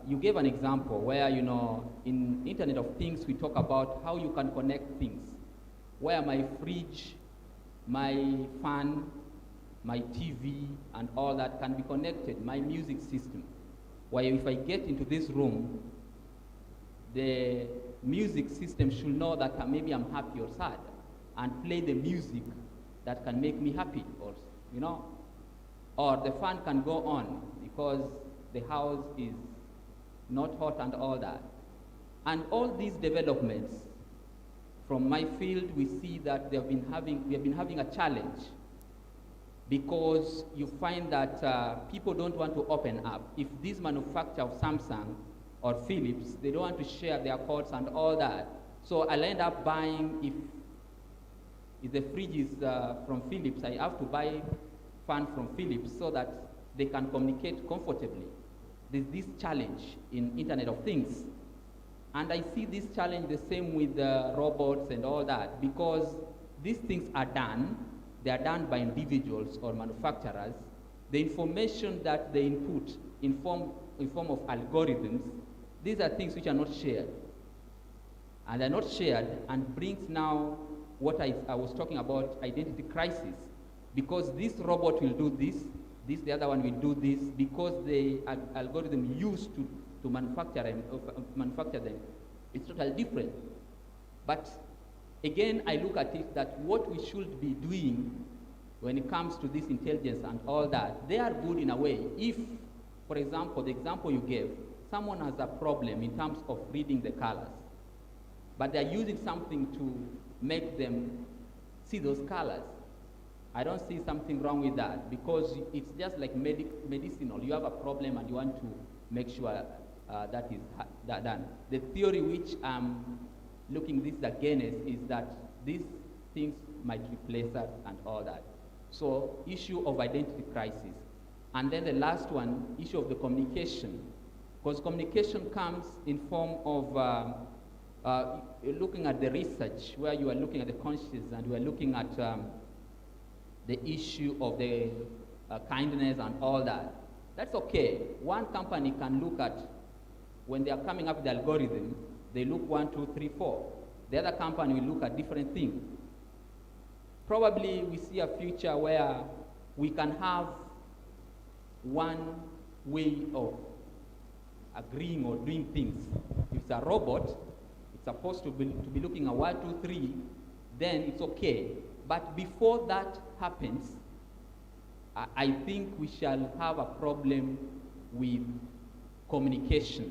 you gave an example where, you know, in Internet of Things, we talk about how you can connect things, where my fridge, my fan, my TV, and all that can be connected, my music system, where if I get into this room, the music system should know that maybe I'm happy or sad, and play the music that can make me happy, or, you know, or the fan can go on because the house is not hot and all that. And all these developments, from my field, we see that we have been having a challenge, because you find that people don't want to open up. If this manufacturer of Samsung or Philips, they don't want to share their cords and all that. So I'll end up buying, if the fridge is from Philips, I have to buy fan from Philips so that they can communicate comfortably. There's this challenge in Internet of Things. And I see this challenge the same with robots and all that, because these things are done. They are done by individuals or manufacturers. The information that they input in form of algorithms, these are things which are not shared. And they're not shared, and brings now what I was talking about, identity crisis. Because this robot will do this, the other one will do this, because the algorithm used to manufacture them, it's totally different. But again, I look at it that what we should be doing when it comes to this intelligence and all that, they are good in a way. If, for example, the example you gave, someone has a problem in terms of reading the colors, but they're using something to make them see those colors, I don't see something wrong with that, because it's just like medicinal. You have a problem and you want to make sure that is done. The theory which I'm looking this against is that these things might replace us and all that. So issue of identity crisis. And then the last one, issue of the communication. Because communication comes in form of looking at the research, where you are looking at the consciousness and you are looking at the issue of the kindness and all that. That's okay. One company can look at, when they are coming up with the algorithm, they look 1, 2, 3, 4. The other company will look at different things. Probably we see a future where we can have one way of agreeing or doing things. If it's a robot, it's supposed to be looking at 1, 2, 3, then it's okay. But before that happens, I think we shall have a problem with communication.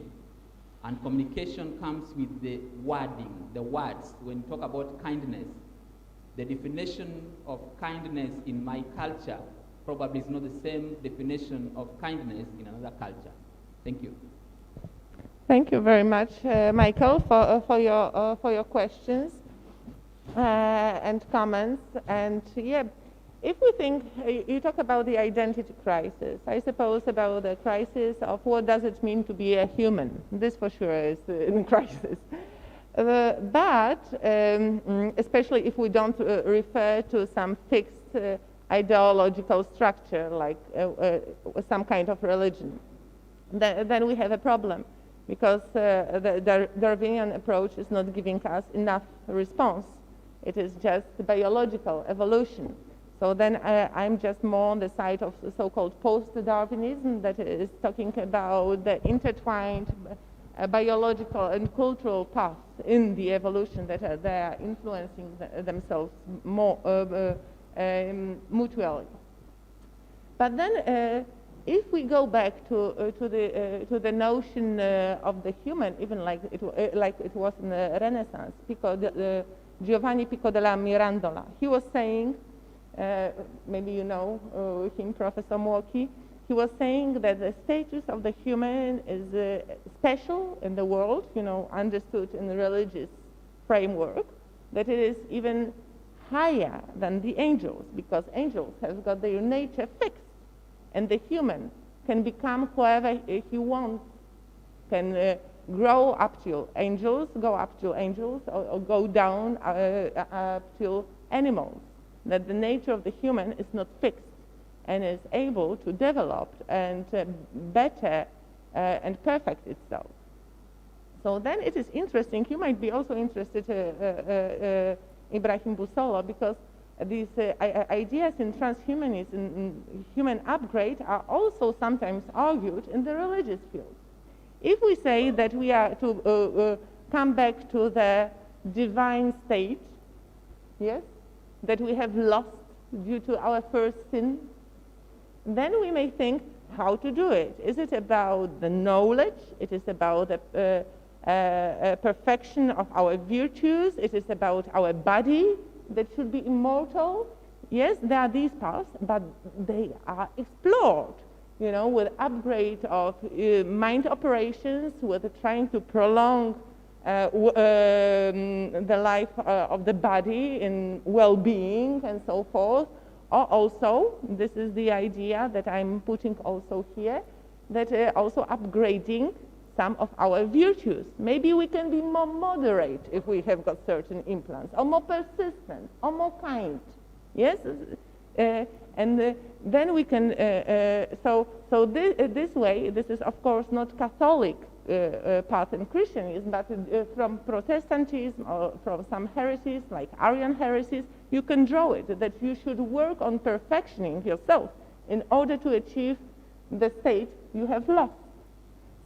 And communication comes with the wording, the words. When you talk about kindness, the definition of kindness in my culture probably is not the same definition of kindness in another culture. Thank you. Thank you very much, Michael, for your questions and comments. And yeah, if we think, you talk about the identity crisis, I suppose about the crisis of what does it mean to be a human. This for sure is in crisis. But especially if we don't refer to some fixed ideological structure like some kind of religion, then we have a problem, because the Darwinian approach is not giving us enough response. It is just biological evolution. So then I'm just more on the side of the so-called post-Darwinism, that is talking about the intertwined biological and cultural paths in the evolution that they are influencing themselves more mutually. But then if we go back to the notion of the human, even like it was in the Renaissance, Giovanni Pico della Mirandola, he was saying, maybe you know him, Professor Młoki, he was saying that the status of the human is special in the world, understood in the religious framework, that it is even higher than the angels, because angels have got their nature fixed, and the human can become whoever he wants, can grow up to angels, go up to angels, or go down up to animals. That the nature of the human is not fixed and is able to develop and better and perfect itself. So then it is interesting, you might be also interested, Ibrahim Busolo, because these ideas in transhumanism, in human upgrade, are also sometimes argued in the religious field. If we say that we are to come back to the divine state, yes, that we have lost due to our first sin, then we may think how to do it. Is it about the knowledge? It is about the perfection of our virtues? It is about our body that should be immortal? Yes, there are these paths, but they are explored, with upgrade of mind operations, with trying to prolong the life of the body in well-being and so forth. Or also, this is the idea that I'm putting also here, that also upgrading some of our virtues. Maybe we can be more moderate if we have got certain implants, or more persistent, or more kind. Yes? And then we can, so this way, this is of course not Catholic path in Christianism, but from Protestantism or from some heresies like Arian heresies, you can draw it, that you should work on perfectioning yourself in order to achieve the state you have lost.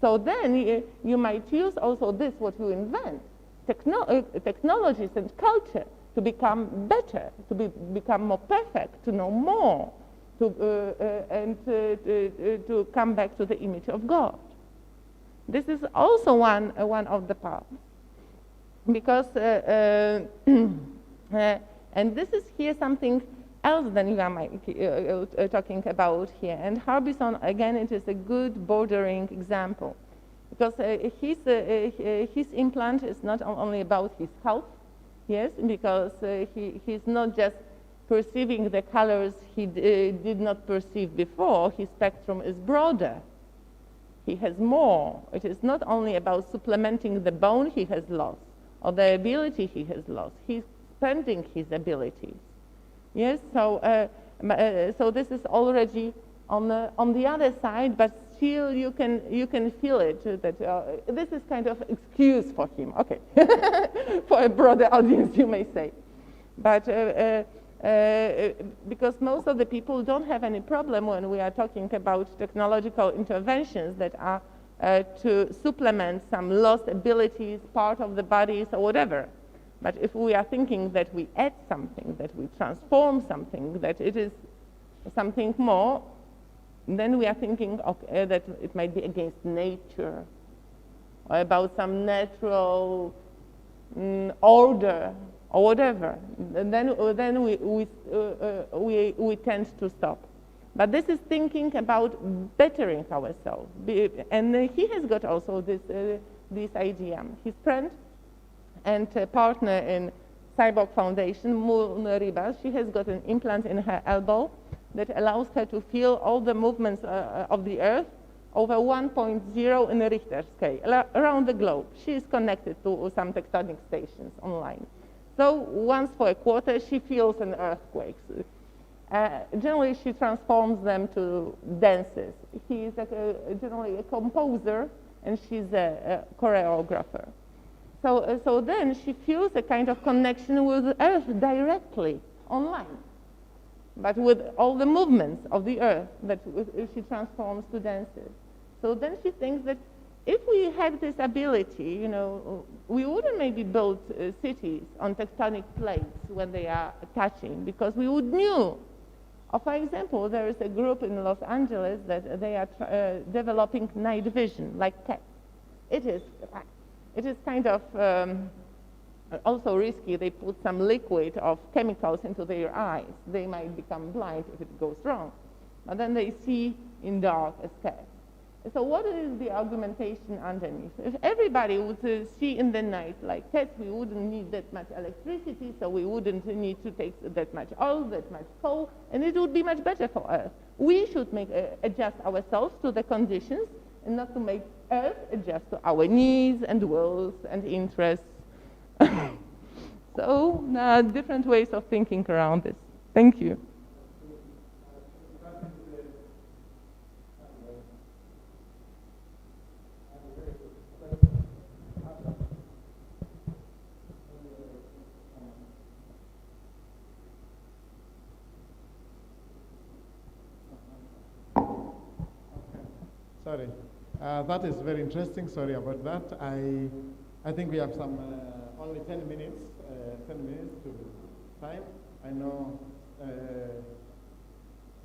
So then you might use also this, what you invent, technologies and culture, to become better, to become more perfect, to know more, and to come back to the image of God. This is also one of the paths, because and this is here something else than you are talking about here. And Harbison, again, it is a good bordering example, because his implant is not only about his health, yes, because he's not just perceiving the colors he did not perceive before. His spectrum is broader. He has more. It is not only about supplementing the bone he has lost or the ability he has lost. He's expanding his abilities. Yes, so this is already on the other side, but still you can feel it, that this is kind of excuse for him, okay, for a broader audience, you may say. But because most of the people don't have any problem when we are talking about technological interventions that are to supplement some lost abilities, part of the bodies, or whatever. But if we are thinking that we add something, that we transform something, that it is something more, then we are thinking that it might be against nature, or about some natural order, or whatever. And then we tend to stop. But this is thinking about bettering ourselves. And he has got also this idea. His friend and partner in CYBORG Foundation, Moon Ribas, she has got an implant in her elbow that allows her to feel all the movements of the Earth over 1.0 in a Richter scale around the globe. She is connected to some tectonic stations online. So once for a quarter, she feels an earthquake. Generally, she transforms them to dances. He is generally a composer, and she's a choreographer. So then she feels a kind of connection with the Earth directly online, but with all the movements of the Earth that she transforms to dances. So then she thinks that if we had this ability, you know, we wouldn't maybe build cities on tectonic plates when they are touching, because we would know. For example, there is a group in Los Angeles that they are developing night vision, like cats. It is kind of also risky. They put some liquid of chemicals into their eyes. They might become blind if it goes wrong. But then they see in dark as cats. So what is the argumentation underneath? If everybody would see in the night like cats, we wouldn't need that much electricity, so we wouldn't need to take that much oil, that much coal, and it would be much better for Earth. We should adjust ourselves to the conditions and not to make Earth adjust to our needs and wills and interests. So different ways of thinking around this. Thank you. Sorry, that is very interesting. Sorry about that. I think we have some only 10 minutes. 10 minutes to time. I know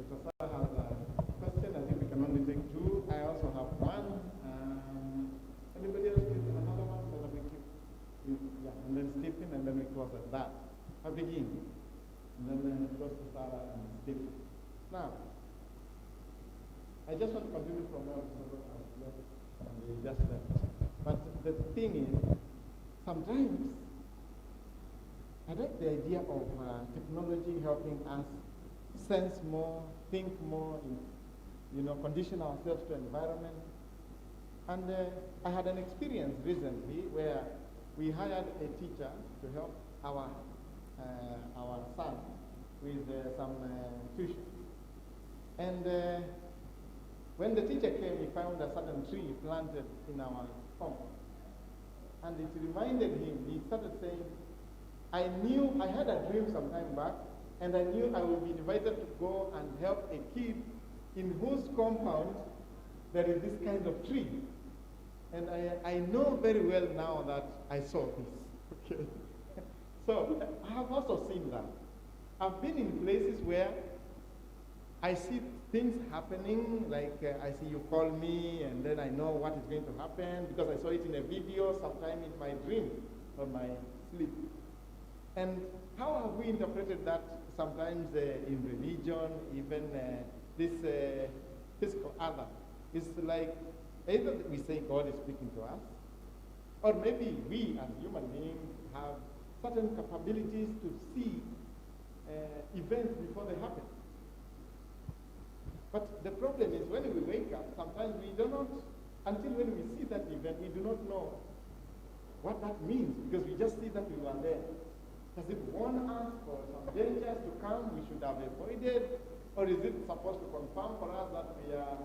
Dr. Sarah has a question. I think we can only take 2. I also have one. Anybody else with another one? Then we keep, yeah, and then Stephen, and then we close at that. I begin, and then close to Sarah and Stephen. Now, I just want to continue from where we just left. But the thing is, sometimes I like the idea of technology helping us sense more, think more, condition ourselves to environment. And I had an experience recently where we hired a teacher to help our son with some tuition. And when the teacher came, he found a certain tree planted in our compound. And it reminded him, he started saying, I had a dream some time back, and I knew I would be invited to go and help a kid in whose compound there is this kind of tree. And I know very well now that I saw this. Okay. So I have also seen that. I've been in places where I see things happening, like I see you call me, and then I know what is going to happen because I saw it in a video, sometime in my dream or my sleep. And how have we interpreted that sometimes in religion, even this physical other? It's like either we say God is speaking to us, or maybe we as human beings have certain capabilities to see events before they happen. But the problem is when we wake up, sometimes we do not, until when we see that event, we do not know what that means, because we just see that we were there. Does it warn us for some dangers to come we should have avoided? Or is it supposed to confirm for us that we are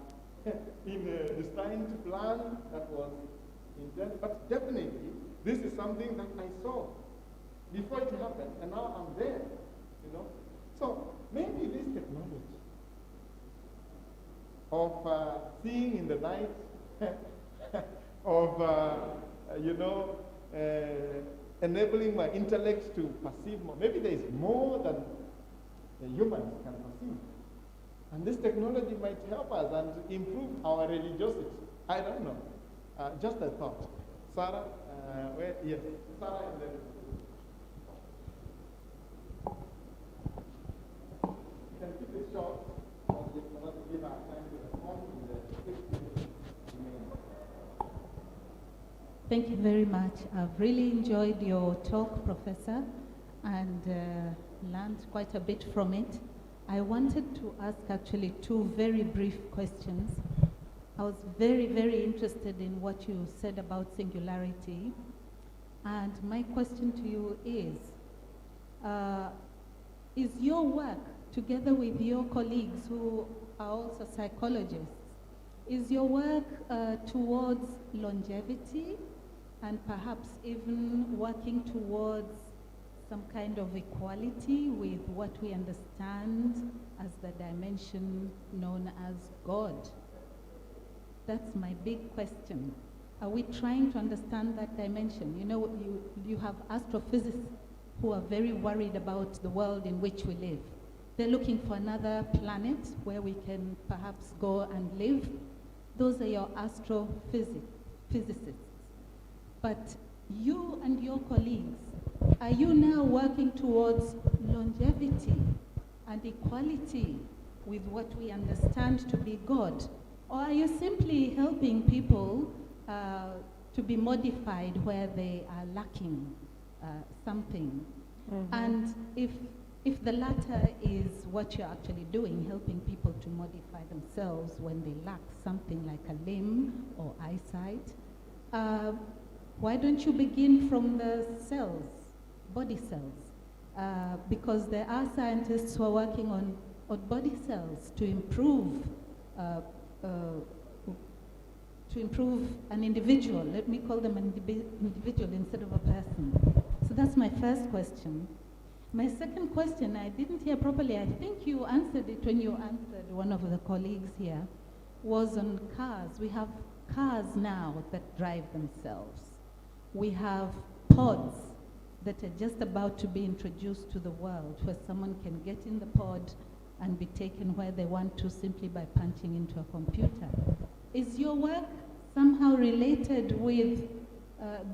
in a destined plan that was intended? But definitely, this is something that I saw before it happened, and now I'm there, you know? So maybe this technology of seeing in the night, of, enabling my intellect to perceive more. Maybe there is more than humans can perceive. And this technology might help us and improve our religiosity. I don't know. Just a thought. Sarah, yes, Sarah and then. You can keep it short, but we cannot give our time to respond to the 6 minutes remaining. Thank you very much. I've really enjoyed your talk, Professor, and learned quite a bit from it. I wanted to ask actually 2 very brief questions. I was very, very interested in what you said about singularity. And my question to you is your work, together with your colleagues who are also psychologists, is your work towards longevity and perhaps even working towards some kind of equality with what we understand as the dimension known as God? That's my big question. Are we trying to understand that dimension? You know, you have astrophysicists who are very worried about the world in which we live. They're looking for another planet where we can perhaps go and live. Those are your astrophysicists. But you and your colleagues, are you now working towards longevity and equality with what we understand to be God? Or are you simply helping people to be modified where they are lacking something? Mm-hmm. And if the latter is what you're actually doing, helping people to modify themselves when they lack something like a limb or eyesight, why don't you begin from the cells, body cells? Because there are scientists who are working on body cells to improve an individual. Let me call them an individual instead of a person. So that's my first question. My second question, I didn't hear properly. I think you answered it when you answered one of the colleagues here, was on cars. We have cars now that drive themselves. We have pods that are just about to be introduced to the world, where someone can get in the pod and be taken where they want to simply by punching into a computer. Is your work somehow related with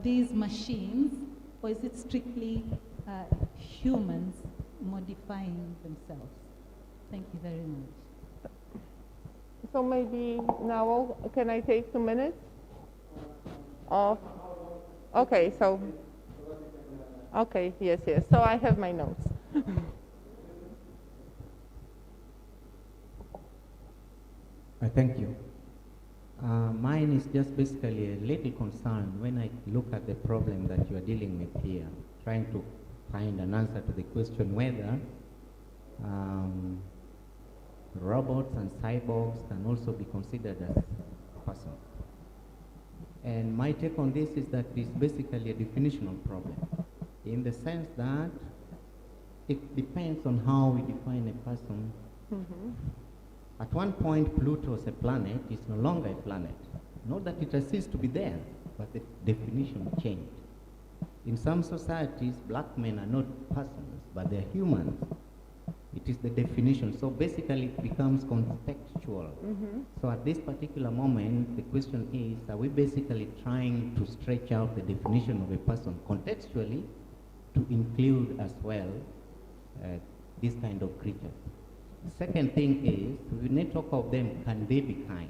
these machines, or is it strictly humans modifying themselves? Thank you very much. So maybe now, can I take 2 minutes? Okay, so, okay, yes. So I have my notes. Thank you. Mine is just basically a little concern when I look at the problem that you are dealing with here, trying to find an answer to the question whether robots and cyborgs can also be considered as persons. And my take on this is that it's basically a definitional problem, in the sense that it depends on how we define a person. Mm-hmm. At one point, Pluto as a planet is no longer a planet. Not that it has ceased to be there, but the definition changed. In some societies, black men are not persons, but they're humans. It is the definition. So basically, it becomes contextual. Mm-hmm. So at this particular moment, the question is, are we basically trying to stretch out the definition of a person contextually to include as well this kind of creatures? The second thing is, when we talk of them, can they be kind?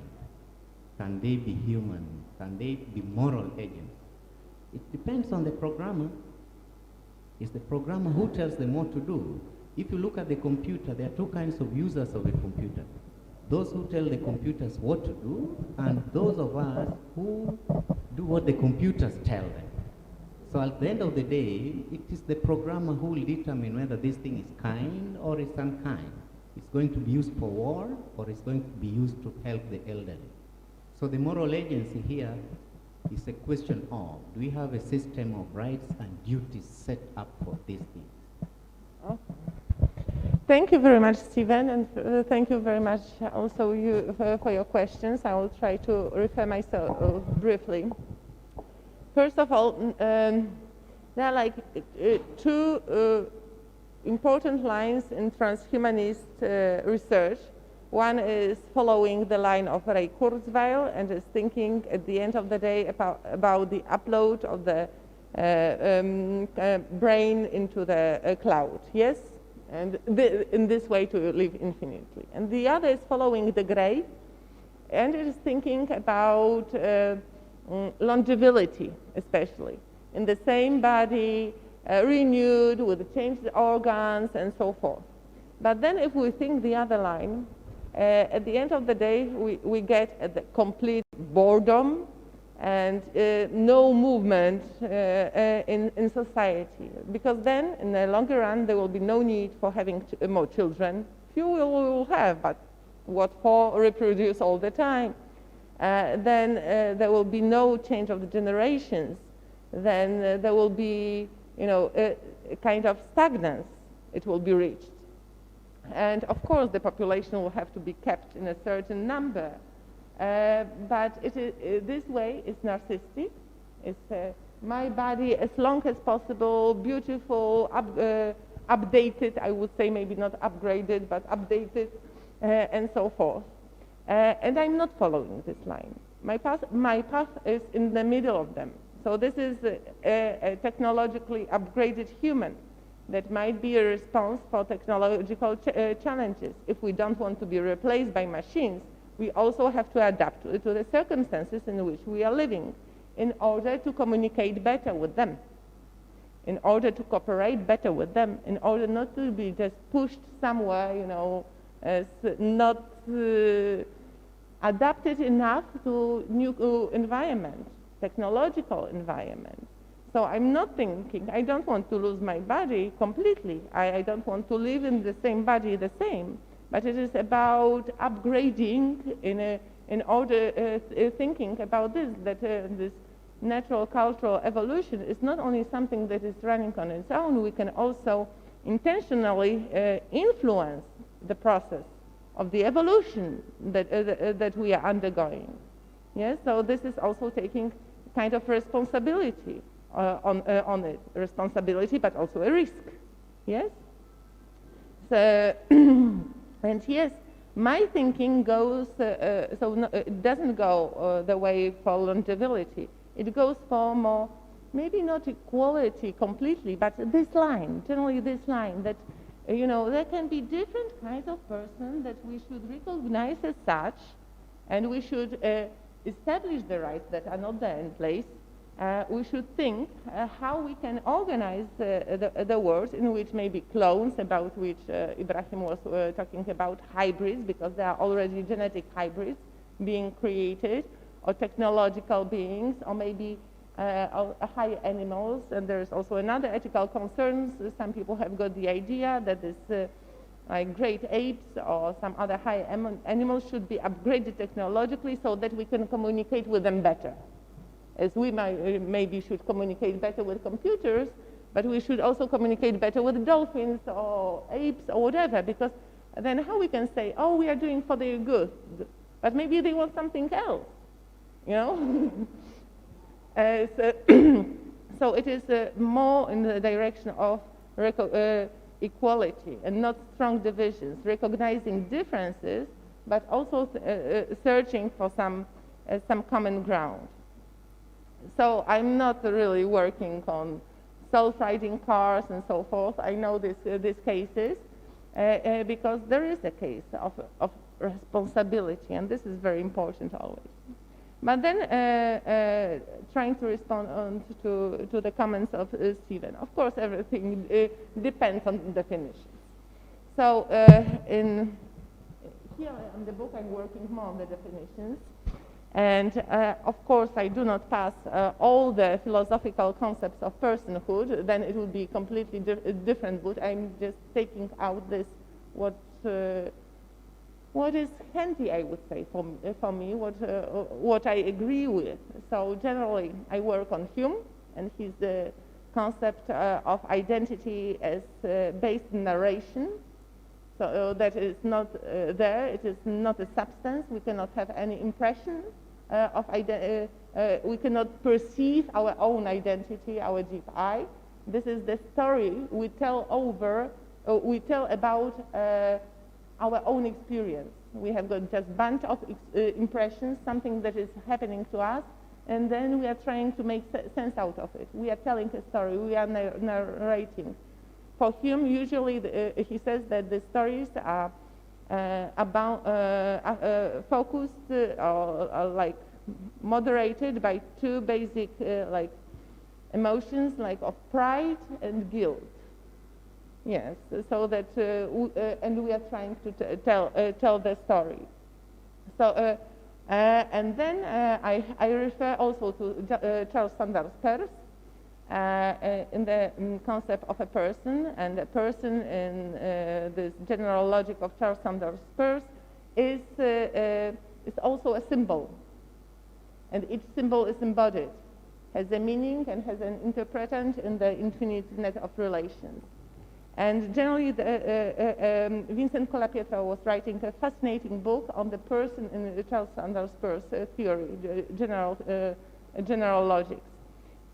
Can they be human? Can they be moral agents? It depends on the programmer. It's the programmer who tells them what to do. if you look at the computer, there are two kinds of users of a computer. Those who tell the computers what to do, and those of us who do what the computers tell them. So at the end of the day, it is the programmer who will determine whether this thing is kind or is unkind. It's going to be used for war, or it's going to be used to help the elderly. So the moral agency here is a question of, do we have a system of rights and duties set up for these things? Okay. Thank you very much, Stephen, and thank you very much also you for your questions. I will try to refer myself briefly. First of all, there are like two important lines in transhumanist research. One is following the line of Ray Kurzweil and is thinking at the end of the day about the upload of the brain into the cloud, yes? And in this way to live infinitely. And the other is following the gray, and it is thinking about longevity, especially in the same body, renewed with changed organs and so forth. But then if we think the other line, at the end of the day, we get the complete boredom and no movement in society. Because then, in the longer run, there will be no need for having more children. Few we will have, but what for? Reproduce all the time. Then there will be no change of the generations. Then there will be, you know, a kind of stagnance. It will be reached. And of course, the population will have to be kept in a certain number. But this way is narcissistic. It's my body as long as possible, beautiful, updated, I would say, maybe not upgraded, but updated, and so forth. And I'm not following this line. My path is in the middle of them. So this is a technologically upgraded human that might be a response for technological challenges. If we don't want to be replaced by machines, we also have to adapt to the circumstances in which we are living in order to communicate better with them, in order to cooperate better with them, in order not to be just pushed somewhere, you know, as not adapted enough to new environment, technological environment. So I'm not thinking, I don't want to lose my body completely. I don't want to live in the same body the same. But it is about upgrading in order thinking about this, that this natural cultural evolution is not only something that is running on its own, we can also intentionally influence the process of the evolution that we are undergoing. Yes, so this is also taking kind of responsibility on it, responsibility, but also a risk. Yes. So and yes, my thinking goes it doesn't go the way for longevity. It goes for more, maybe not equality completely, but this line, generally this line that, you know, there can be different kinds of person that we should recognize as such, and we should establish the rights that are not there in place. We should think how we can organize the world in which maybe clones, about which Ibrahim was talking about, hybrids, because there are already genetic hybrids being created, or technological beings, or maybe high animals. And there's also another ethical concerns. Some people have got the idea that this like great apes or some other high animals should be upgraded technologically so that we can communicate with them better. As we maybe should communicate better with computers, but we should also communicate better with dolphins or apes or whatever, because then how we can say, oh, we are doing for their good, but maybe they want something else, you know? So it is more in the direction of equality and not strong divisions, recognizing differences, but also searching for some common ground. So I'm not really working on self-riding cars and so forth. I know these cases because there is a case of responsibility, and this is very important always. But then trying to respond to the comments of Stephen. Of course, everything depends on definitions. So here in the book, I'm working more on the definitions. And of course, I do not pass all the philosophical concepts of personhood, then it would be completely different book. I'm just taking out this, what is handy, I would say, for me, what I agree with. So generally, I work on Hume, and his the concept of identity as based in narration. So that is not there, it is not a substance, we cannot have any impression of identity, we cannot perceive our own identity, our deep I. This is the story we tell about our own experience. We have got just bunch of impressions, something that is happening to us, and then we are trying to make sense out of it. We are telling a story, we are narrating. For Hume, usually he says that the stories are focused or like moderated by two basic like emotions, like of pride and guilt. Yes, so that and we are trying to tell the story. So and then I refer also to Charles Sanders Peirce. In the concept of a person, and a person in this general logic of Charles Sanders Peirce is also a symbol, and each symbol is embodied, has a meaning and has an interpretant in the infinite net of relations. And generally, Vincent Colapietra was writing a fascinating book on the person in the Charles Sanders Peirce theory, general logics.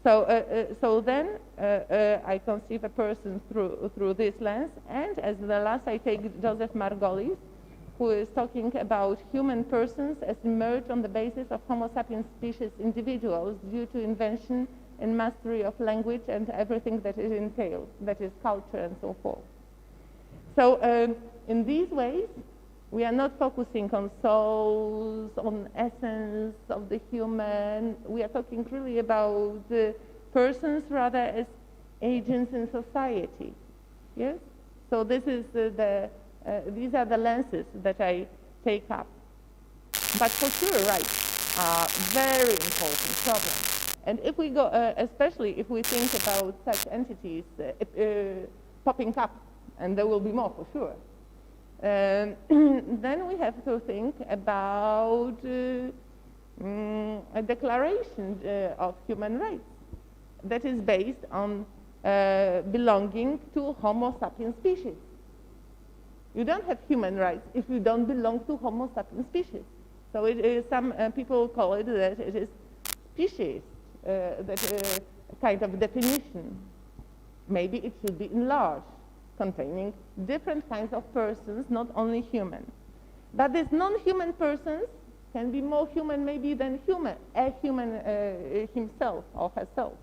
So then I conceive a person through this lens, and as the last I take Joseph Margolis, who is talking about human persons as emerged on the basis of Homo sapiens species individuals due to invention and mastery of language and everything that it entails, that is culture and so forth. So in these ways, we are not focusing on souls, on essence of the human. We are talking really about persons rather as agents in society. Yes? So this is these are the lenses that I take up. But for sure, rights are very important problem. And if we go, especially if we think about such entities popping up, and there will be more for sure, then we have to think about a declaration of human rights that is based on belonging to Homo sapiens species. You don't have human rights if you don't belong to Homo sapiens species. So it is, some people call it that it is species, that kind of definition. Maybe it should be enlarged, containing different kinds of persons, not only human. But these non-human persons can be more human maybe than a human himself or herself.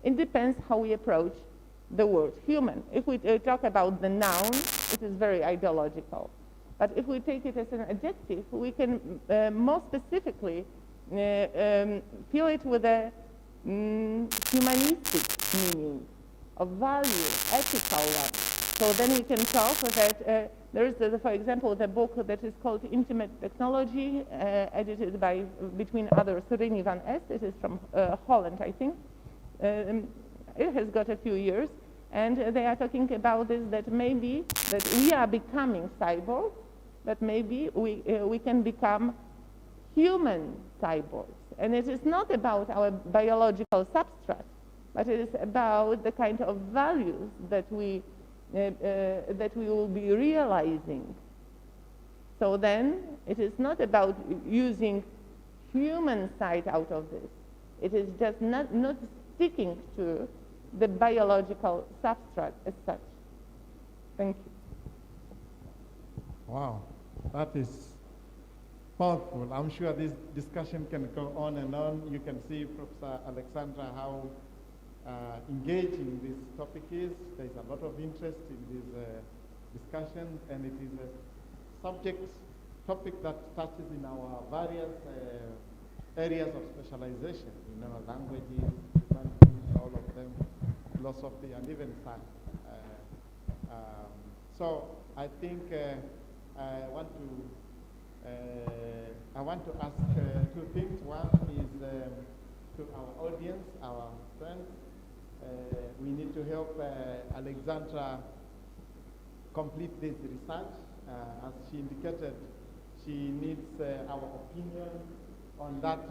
It depends how we approach the word human. If we talk about the noun, it is very ideological. But if we take it as an adjective, we can more specifically fill it with a humanistic meaning of value, ethical one. So then we can talk that there is, for example, the book that is called Intimate Technology, edited by, between others, Rini van Est. It is from Holland, I think. It has got a few years, and they are talking about this, that maybe that we are becoming cyborgs, but maybe we can become human cyborgs. And it is not about our biological substrate, but it is about the kind of values that we will be realizing. So then it is not about using human side out of this. It is just not sticking to the biological substrate as such. Thank you. Wow, that is powerful. I'm sure this discussion can go on and on. You can see, Professor Aleksandra, how engaging this topic is. There's a lot of interest in these discussions, and it is a topic that touches in our various areas of specialization, languages, humanities, all of them, philosophy, and even So I think I want to ask two things. One is to our audience, our friends. We need to help Aleksandra complete this research. As she indicated, she needs our opinion on that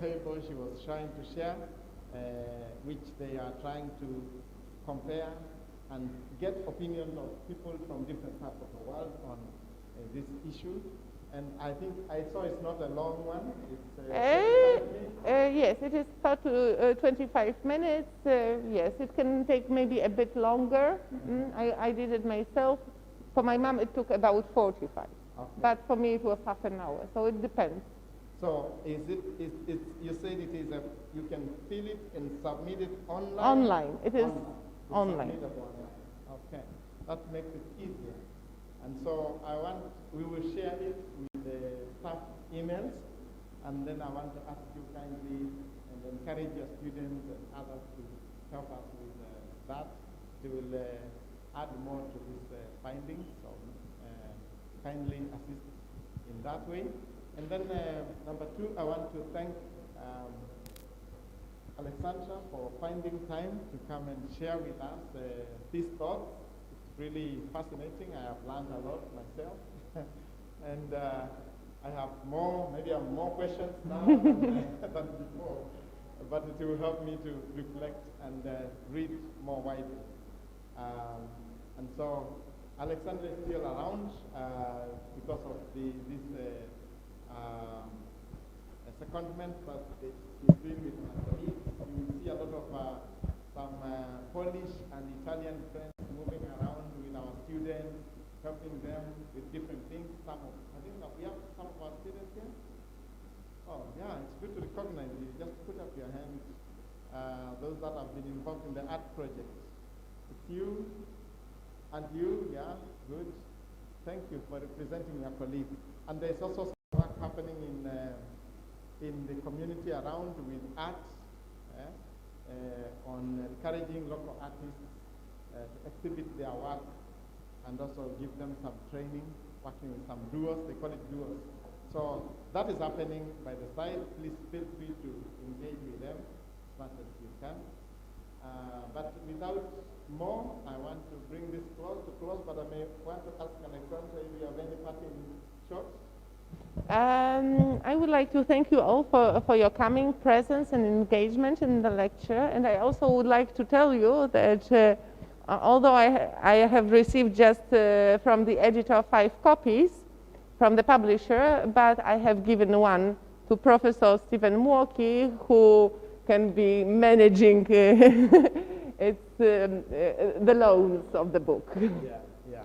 table she was trying to share, which they are trying to compare and get opinions of people from different parts of the world on this issue. And I think I saw it's not a long one. It's yes, it is 25 minutes. Yes, it can take maybe a bit longer. I did it myself. For my mom, it took about 45. Okay. But for me, it was half an hour. So it depends. So is you said it is you can fill it and submit it online? Online. It is online. Okay. That makes it easier. And so we will share it with the staff emails, and then I want to ask you kindly and encourage your students and others to help us with that. They will add more to these findings, so kindly assist in that way. And then number two, I want to thank Aleksandra for finding time to come and share with us these thoughts. Really fascinating. I have learned a lot myself. And I have maybe I have more questions now than before. But it will help me to reflect and read more widely. And so Aleksandra is still around because of this secondment that she's doing with my colleagues. You will see a lot of some Polish and Italian friends moving around with our students, helping them with different things. I think that we have some of our students here. Oh, yeah, it's good to recognize you. Just put up your hands, those that have been involved in the art project. It's you and you, yeah, good. Thank you for representing your colleagues. And there's also some work happening in the community around with art, on encouraging local artists to exhibit their work and also give them some training, working with some duos, they call it duos. So that is happening by the side. Please feel free to engage with them as much as you can. But without more, I want to bring this to close, but I may want to ask Aleksandra if you have any parting shots. I would like to thank you all for your coming, presence and engagement in the lecture. And I also would like to tell you that although I have received just from the editor 5 copies from the publisher, but I have given one to Professor Stephen Młoki, who can be managing the loans of the book. Yeah.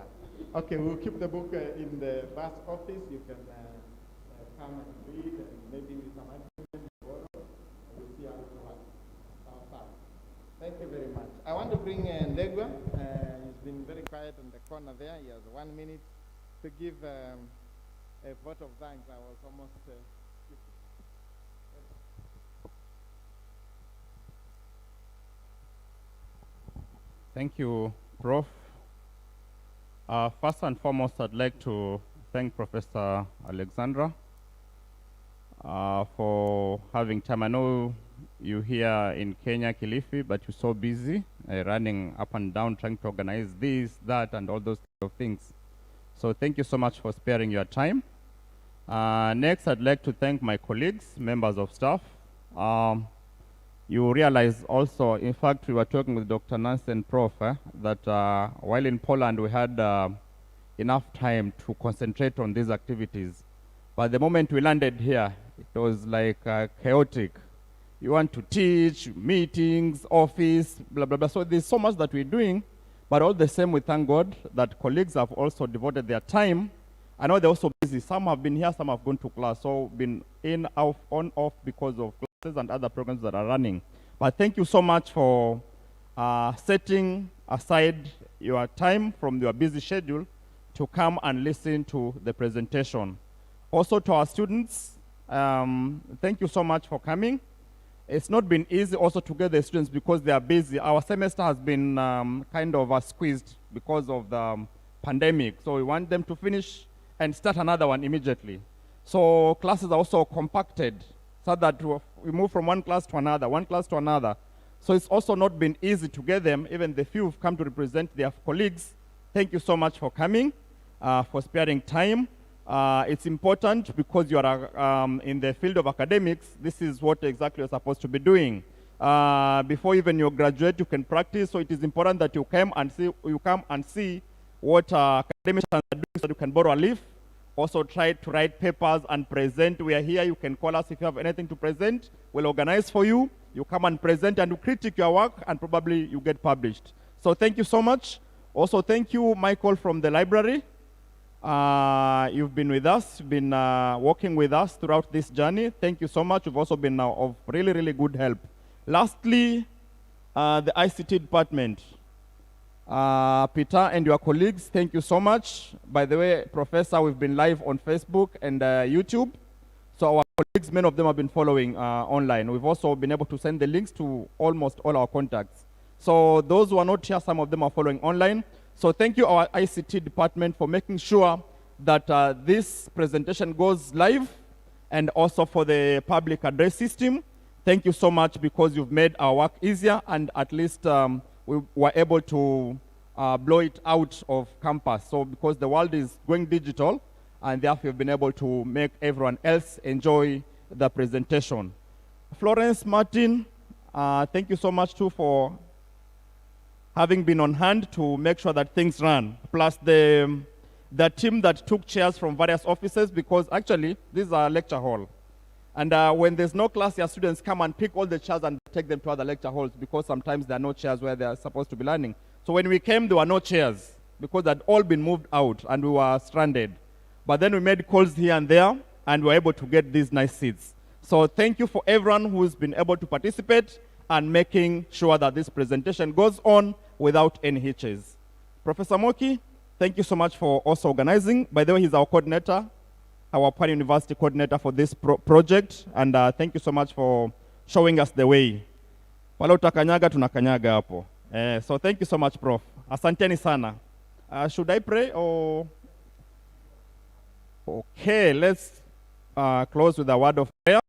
Okay, we'll keep the book in the bus office. You can come and read, and maybe with some arguments tomorrow, we'll see how it works. Thank you very much. I want to bring Ndegwa. He's been very quiet in the corner there. He has 1 minute to give a vote of thanks. I was almost... Thank you, Prof. First and foremost, I'd like to thank Professor Aleksandra for having time. I know you're here in Kenya, Kilifi, but you're so busy running up and down, trying to organize this, that, and all those kind of things. So thank you so much for sparing your time. Next, I'd like to thank my colleagues, members of staff. You realize also, in fact, we were talking with Dr. Nancy and Prof, that while in Poland we had enough time to concentrate on these activities. But the moment we landed here, it was like chaotic. You want to teach, meetings, office, blah, blah, blah. So there's so much that we're doing, but all the same, we thank God that colleagues have also devoted their time. I know they're also busy. Some have been here, some have gone to class, so been in, out, on, off because of classes and other programs that are running. But thank you so much for setting aside your time from your busy schedule to come and listen to the presentation. Also to our students, thank you so much for coming. It's not been easy also to get the students because they are busy. Our semester has been kind of squeezed because of the pandemic. So we want them to finish and start another one immediately. So classes are also compacted so that we move from one class to another, one class to another. So it's also not been easy to get them, even the few who've come to represent their colleagues. Thank you so much for coming, for sparing time. It's important because you are in the field of academics. This is what exactly you're supposed to be doing. Before even you graduate, you can practice. So it is important that you come and see what academics are doing so that you can borrow a leaf. Also try to write papers and present. We are here. You can call us if you have anything to present. We'll organize for you. You come and present and you critique your work and probably you get published. So thank you so much. Also thank you, Michael from the library. You've been with us, been working with us throughout this journey. Thank you so much. You've also been of really, really good help. Lastly, the ICT department. Peter and your colleagues, thank you so much. By the way, Professor, we've been live on Facebook and YouTube. So our colleagues, many of them have been following online. We've also been able to send the links to almost all our contacts. So those who are not here, some of them are following online. So thank you, our ICT department, for making sure that this presentation goes live, and also for the public address system. Thank you so much, because you've made our work easier, and at least we were able to blow it out of campus. So because the world is going digital, and therefore we've been able to make everyone else enjoy the presentation. Florence, Martin, thank you so much too for having been on hand to make sure that things run. Plus the team that took chairs from various offices, because actually this is a lecture hall. And when there's no class, your students come and pick all the chairs and take them to other lecture halls, because sometimes there are no chairs where they are supposed to be learning. So when we came, there were no chairs because they'd all been moved out and we were stranded. But then we made calls here and there and we were able to get these nice seats. So thank you for everyone who's been able to participate and making sure that this presentation goes on without any hitches. Professor Moki, thank you so much for also organizing. By the way, he's our coordinator, our Pan University coordinator for this project, and thank you so much for showing us the way. Wala utakanyaga tunakanyaga hapo. So thank you so much, Prof. Asanteni sana. Should I pray or? Okay, let's close with a word of prayer.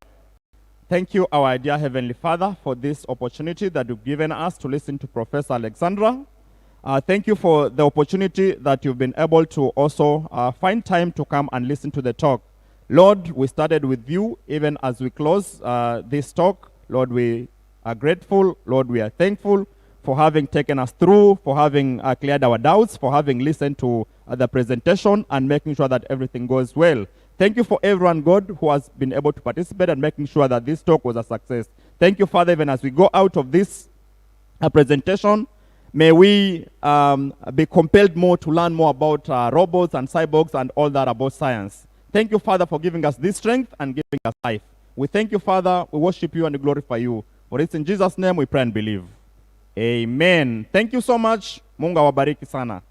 Thank you, our dear Heavenly Father, for this opportunity that you've given us to listen to Professor Aleksandra. Thank you for the opportunity that you've been able to also find time to come and listen to the talk. Lord, we started with you even as we close this talk. Lord, we are grateful. Lord, we are thankful for having taken us through, for having cleared our doubts, for having listened to the presentation and making sure that everything goes well. Thank you for everyone, God, who has been able to participate and making sure that this talk was a success. Thank you, Father, even as we go out of this presentation, may we be compelled more to learn more about robots and cyborgs and all that about science. Thank you, Father, for giving us this strength and giving us life. We thank you, Father. We worship you and glorify you. For it's in Jesus' name we pray and believe. Amen. Thank you so much. Mungu awabariki sana.